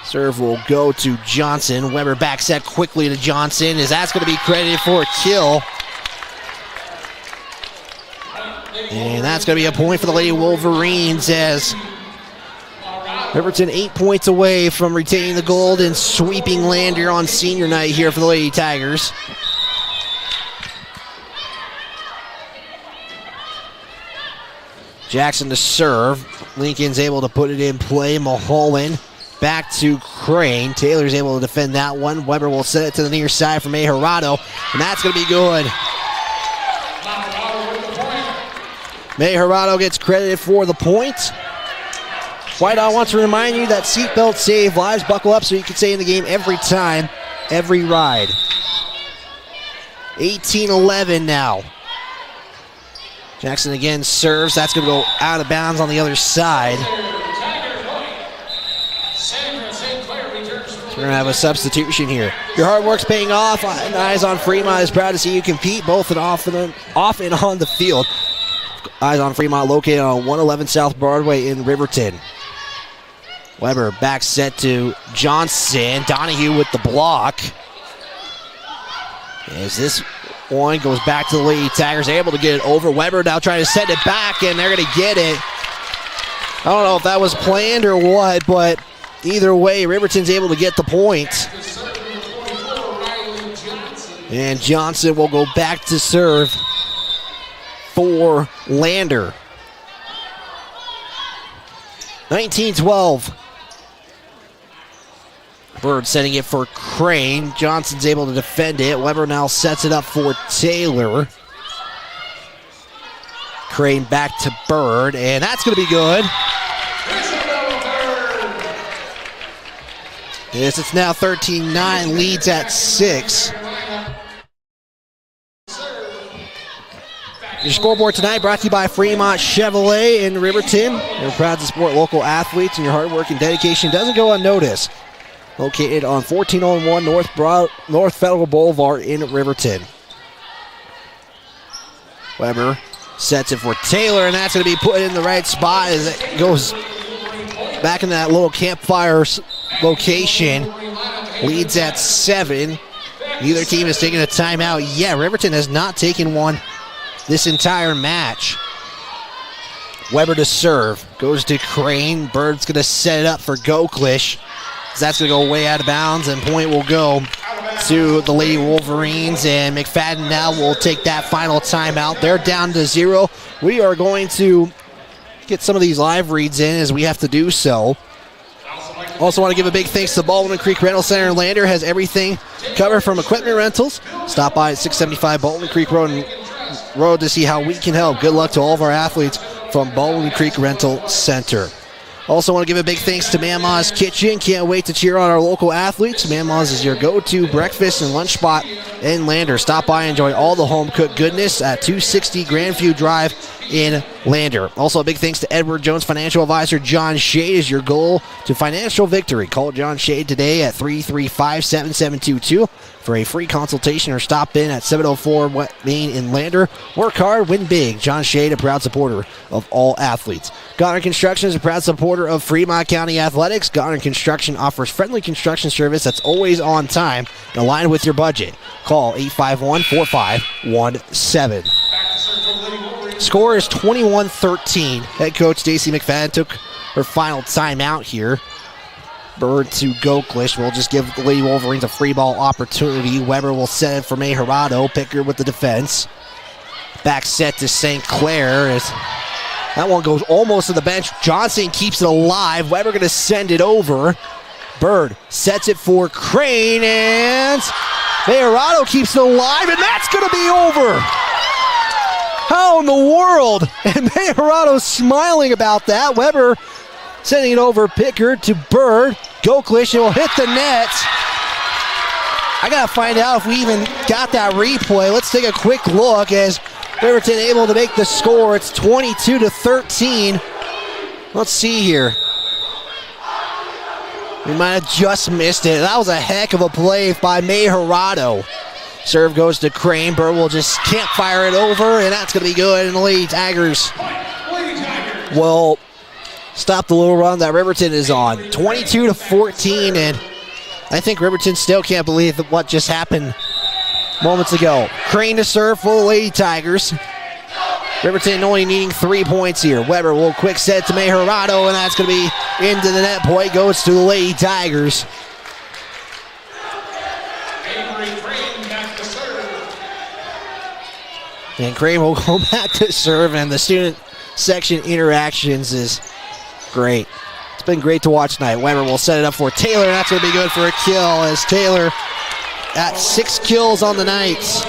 Serve will go to Johnson. Weber back set quickly to Johnson. That's going to be credited for a kill. And that's going to be a point for the Lady Wolverines as Riverton 8 points away from retaining the gold and sweeping Lander on senior night here for the Lady Tigers. Jackson to serve. Lincoln's able to put it in play. Mulholland back to Crane. Taylor's able to defend that one. Weber will set it to the near side for May Hirado, and that's going to be good. May Hirado gets credited for the point. White, I want to remind you that seatbelt save lives. Buckle up so you can stay in the game every time, every ride. 18-11 now. Jackson again serves. That's going to go out of bounds on the other side. So we're going to have a substitution here. Your hard work's paying off. Eyes on Fremont is proud to see you compete both off and on the field. Eyes on Fremont located on 111 South Broadway in Riverton. Weber back set to Johnson. Donahue with the block. As this one goes back to the Lady Tigers, able to get it over. Weber now trying to send it back, and they're going to get it. I don't know if that was planned or what, but either way, Riverton's able to get the point. And Johnson will go back to serve for Lander. 19-12. Bird setting it for Crane. Johnson's able to defend it. Weber now sets it up for Taylor. Crane back to Bird, and that's going to be good. Yes, it's now 13-9, leads at 6. Your scoreboard tonight brought to you by Fremont Chevrolet in Riverton. They're proud to support local athletes, and your hard work and dedication doesn't go unnoticed. Located on 1401 North Federal Boulevard in Riverton. Weber sets it for Taylor, and that's going to be put in the right spot as it goes back in that little campfire location. Leads at 7. Neither team is taking a timeout yet. Riverton has not taken one this entire match. Weber to serve. Goes to Crane. Bird's going to set it up for Goklish. That's going to go way out of bounds, and point will go to the Lady Wolverines, and McFadden now will take that final timeout. They're down to 0. We are going to get some of these live reads in as we have to do so. Also want to give a big thanks to Baldwin Creek Rental Center in Lander. Has everything covered from equipment rentals. Stop by at 675 Baldwin Creek Road to see how we can help. Good luck to all of our athletes from Baldwin Creek Rental Center. Also want to give a big thanks to Mama's Kitchen. Can't wait to cheer on our local athletes. Mama's is your go-to breakfast and lunch spot in Lander. Stop by and enjoy all the home-cooked goodness at 260 Grandview Drive in Lander. Also a big thanks to Edward Jones Financial Advisor John Shade is your goal to financial victory. Call John Shade today at 335-7722 for a free consultation or stop in at 704 Main in Lander. Work hard, win big. John Shade, a proud supporter of all athletes. Goddard Construction is a proud supporter of Fremont County Athletics. Goddard Construction offers friendly construction service that's always on time and aligned with your budget. Call 851-4517. Score is 21-13. Head coach Stacey McFadden took her final timeout here. Bird to Goklish. We'll just give the Lady Wolverines a free ball opportunity. Weber will set it for May Hirado. Picker with the defense. Back set to St. Clair as That one goes almost to the bench. Johnson keeps it alive. Weber going to send it over. Bird sets it for Crane, and Majorado keeps it alive, and that's going to be over. How in the world? And Majorado's smiling about that. Weber sending it over Pickard to Bird. Goklish, it will hit the net. I got to find out if we even got that replay. Let's take a quick look as Riverton able to make the score. It's 22-13. Let's see here. We might have just missed it. That was a heck of a play by Majorado. Serve goes to Crane. Burwell just can't fire it over, and that's going to be good. And the Lady Tigers will stop the little run that Riverton is on. 22-14, and I think Riverton still can't believe what just happened moments ago. Crane to serve for the Lady Tigers. Riverton only needing 3 points here. Weber will quick set to Majorado, and that's going to be into the net. Point goes to the Lady Tigers. And Crane will go back to serve, and the student section interactions is great. It's been great to watch tonight. Weber will set it up for Taylor, and that's going to be good for a kill as Taylor at 6 kills on the night.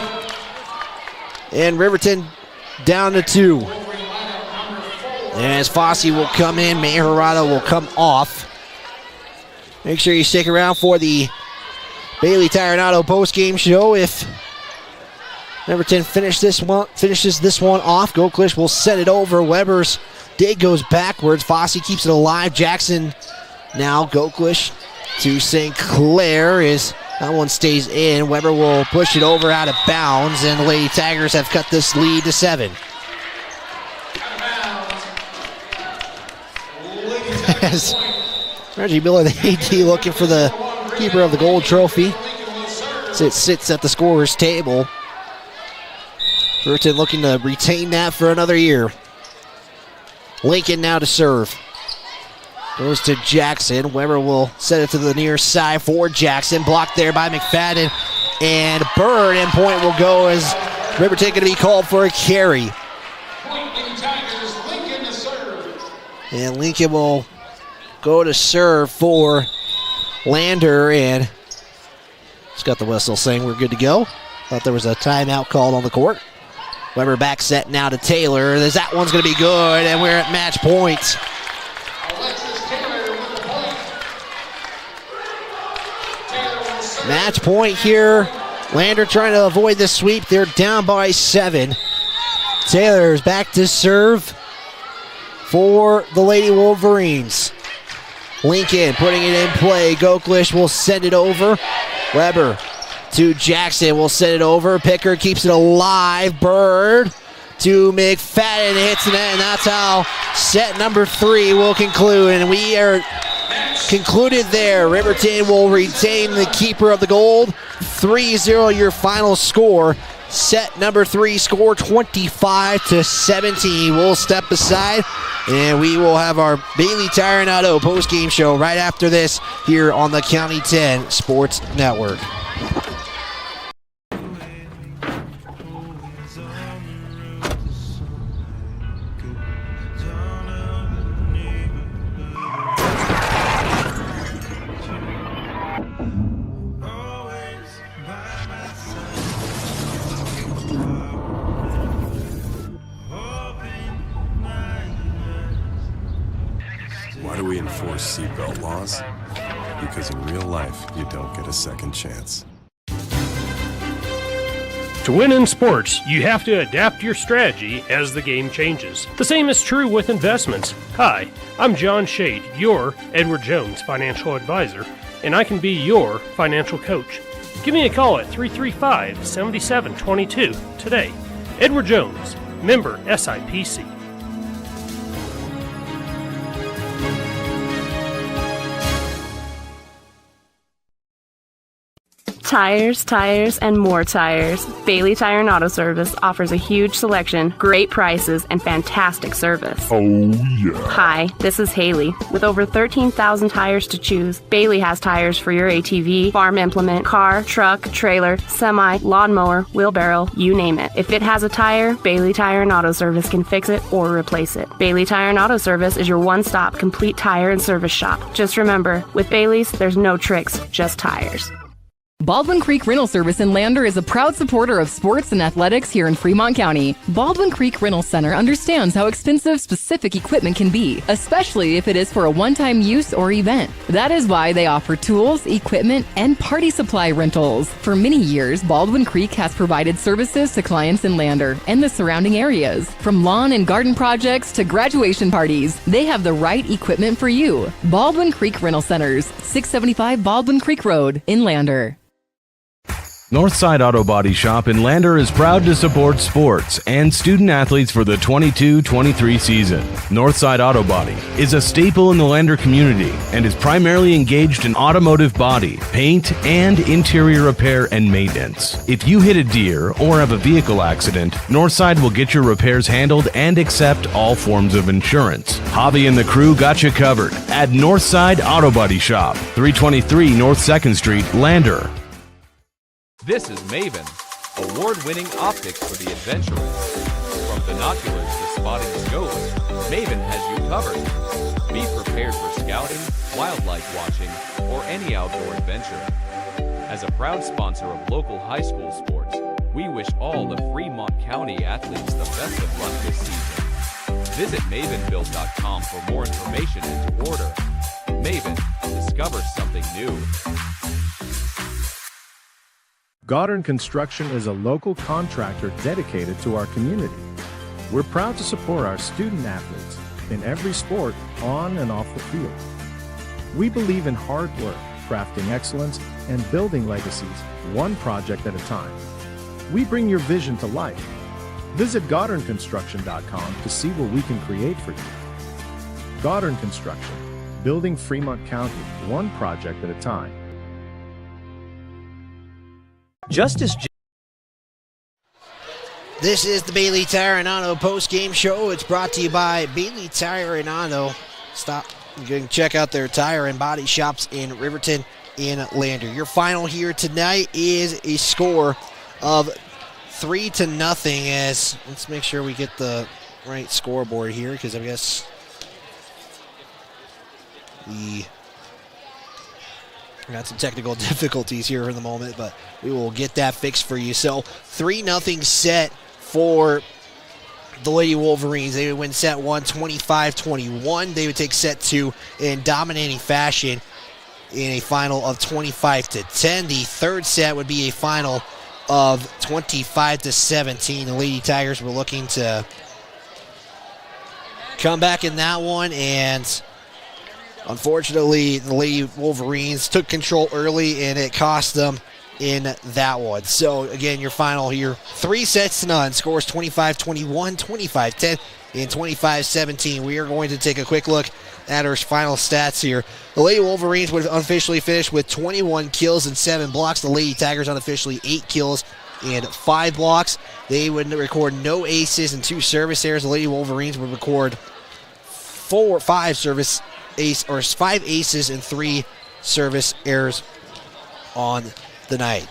And Riverton down to 2. As Fossey will come in, Majorado will come off. Make sure you stick around for the Bailey Tyronado post-game show. If Riverton finishes this one off, Goklish will set it over. Weber's dig goes backwards. Fossey keeps it alive. Jackson now Goklish to St. Clair is that one stays in. Weber will push it over out of bounds, and the Lady Tigers have cut this lead to 7. As Reggie Miller, the AD, looking for the keeper of the gold trophy. So it sits at the scorer's table. Riverton looking to retain that for another year. Lincoln now to serve. Goes to Jackson. Weber will set it to the near side for Jackson. Blocked there by McFadden. And Bird, and point will go as Riverton going to be called for a carry. And Lincoln will go to serve for Lander, and just got the whistle saying we're good to go. Thought there was a timeout called on the court. Weber back set now to Taylor. That one's going to be good, and we're at match point. Match point here. Lander trying to avoid the sweep. They're down by 7. Taylor is back to serve for the Lady Wolverines. Lincoln putting it in play. Goklish will send it over. Weber to Jackson will send it over. Pickard keeps it alive. Bird to McFadden, hits the net, and that's how set number 3 will conclude. And we are concluded there. Riverton will retain the keeper of the gold. 3-0 your final score. Set number 3 score 25-17. We'll step aside and we will have our Bailey Tyronado post-game show right after this here on the County 10 Sports Network. Why do we enforce seatbelt laws? Because in real life, you don't get a second chance. To win in sports, you have to adapt your strategy as the game changes. The same is true with investments. Hi, I'm John Shade, your Edward Jones financial advisor, and I can be your financial coach. Give me a call at 335-7722 today. Edward Jones, member SIPC. Tires, tires, and more tires. Bailey Tire and Auto Service offers a huge selection, great prices, and fantastic service. Oh, yeah. Hi, this is Haley. With over 13,000 tires to choose, Bailey has tires for your ATV, farm implement, car, truck, trailer, semi, lawnmower, wheelbarrow, you name it. If it has a tire, Bailey Tire and Auto Service can fix it or replace it. Bailey Tire and Auto Service is your one-stop complete tire and service shop. Just remember, with Bailey's, there's no tricks, just tires. Baldwin Creek Rental Service in Lander is a proud supporter of sports and athletics here in Fremont County. Baldwin Creek Rental Center understands how expensive specific equipment can be, especially if it is for a one-time use or event. That is why they offer tools, equipment, and party supply rentals. For many years, Baldwin Creek has provided services to clients in Lander and the surrounding areas. From lawn and garden projects to graduation parties, they have the right equipment for you. Baldwin Creek Rental Centers, 675 Baldwin Creek Road in Lander. Northside Auto Body Shop in Lander is proud to support sports and student athletes for the 22-23 season. Northside Auto Body is a staple in the Lander community and is primarily engaged in automotive body, paint, and interior repair and maintenance. If you hit a deer or have a vehicle accident, Northside will get your repairs handled and accept all forms of insurance. Javi and the crew got you covered at Northside Auto Body Shop, 323 North 2nd Street, Lander. This is Maven, award-winning optics for the adventurous. From binoculars to spotting scopes, Maven has you covered. Be prepared for scouting, wildlife watching, or any outdoor adventure. As a proud sponsor of local high school sports, we wish all the Fremont County athletes the best of luck this season. Visit mavenbuild.com for more information and to order. Maven, discover something new. Goddard Construction is a local contractor dedicated to our community. We're proud to support our student athletes in every sport, on and off the field. We believe in hard work, crafting excellence, and building legacies one project at a time. We bring your vision to life. Visit GoddardConstruction.com to see what we can create for you. Goddard Construction, building Fremont County one project at a time. This is the Bailey Tire and Auto post-game show. It's brought to you by Bailey Tire and Auto. You can check out their tire and body shops in Riverton and Lander. Your final here tonight is a score of 3-0. As let's make sure we get the right scoreboard here, because I guess we got some technical difficulties here in the moment, but we will get that fixed for you. So 3-0 set for the Lady Wolverines. They would win set 1 25-21. They would take set 2 in dominating fashion in a final of 25-10. The third set would be a final of 25-17. The Lady Tigers were looking to come back in that one, and unfortunately, the Lady Wolverines took control early, and it cost them in that one. So, again, your final here, 3-0. Scores 25-21, 25-10, and 25-17. We are going to take a quick look at our final stats here. The Lady Wolverines would unofficially finish with 21 kills and 7 blocks. The Lady Tigers unofficially 8 kills and 5 blocks. They would record no aces and 2 service errors. The Lady Wolverines would record 5 aces and 3 service errors on the night.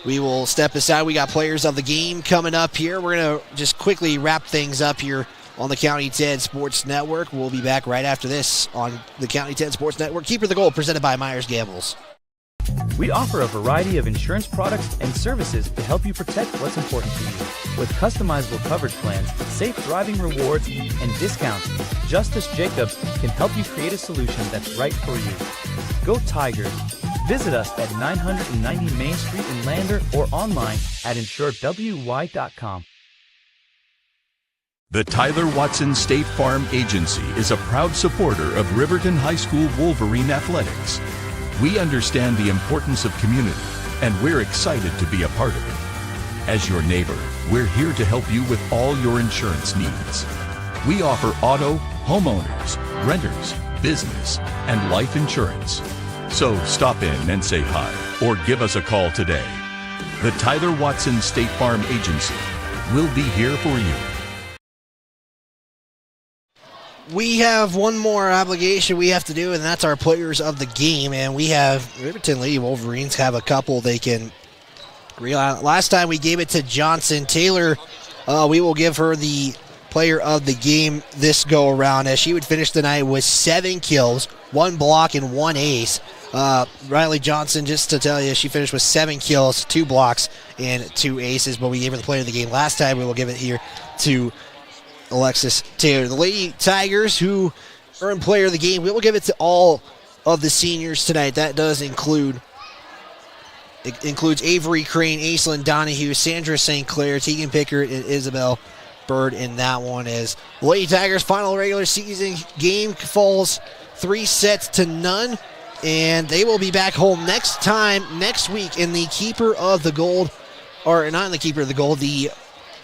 We will step aside. We got players of the game coming up here. We're going to just quickly wrap things up here on the County 10 Sports Network. We'll be back right after this on the County 10 Sports Network. Keeper the Goal, presented by Myers Gambles. We offer a variety of insurance products and services to help you protect what's important to you. With customizable coverage plans, safe driving rewards, and discounts, Justice Jacobs can help you create a solution that's right for you. Go Tigers! Visit us at 990 Main Street in Lander or online at insuredwy.com. The Tyler Watson State Farm Agency is a proud supporter of Riverton High School Wolverine athletics. We understand the importance of community, and we're excited to be a part of it. As your neighbor, we're here to help you with all your insurance needs. We offer auto, homeowners, renters, business, and life insurance. So stop in and say hi. or give us a call today. The Tyler Watson State Farm Agency will be here for you. We have one more obligation we have to do, and that's our players of the game. And we have Riverton Lady Wolverines have a couple they can rely on. Last time we gave it to Johnson Taylor. We will give her the player of the game this go around, as she would finish the night with 7 kills, 1 block, and 1 ace. Riley Johnson, just to tell you, she finished with 7 kills, 2 blocks, and 2 aces, but we gave her the player of the game last time. We will give it here to Alexis Taylor. The Lady Tigers, who earned player of the game, we will give it to all of the seniors tonight. That does includes Avery Crane, Aislinn Donahue, Sandra St. Clair, Tegan Pickard, and Isabel Bird in that one. As Lady Tigers' final regular season game falls 3-0, and they will be back home next week in the Keeper of the Gold, or not in the Keeper of the Gold, the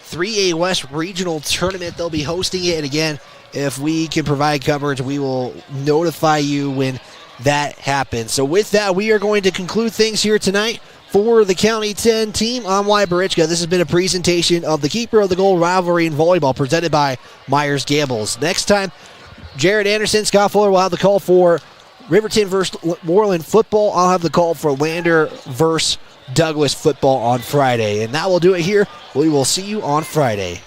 3A West Regional Tournament. They'll be hosting it, and again, if we can provide coverage, we will notify you when that happens. So with that, we are going to conclude things here tonight. For the County 10 team, I'm Wyatt Barichka. This has been a presentation of the Keeper of the Gold rivalry in volleyball presented by Myers Gambles. Next time, Jared Anderson, Scott Fuller will have the call for Riverton versus Moreland football. I'll have the call for Lander versus Douglas football on Friday. And that will do it here. We will see you on Friday.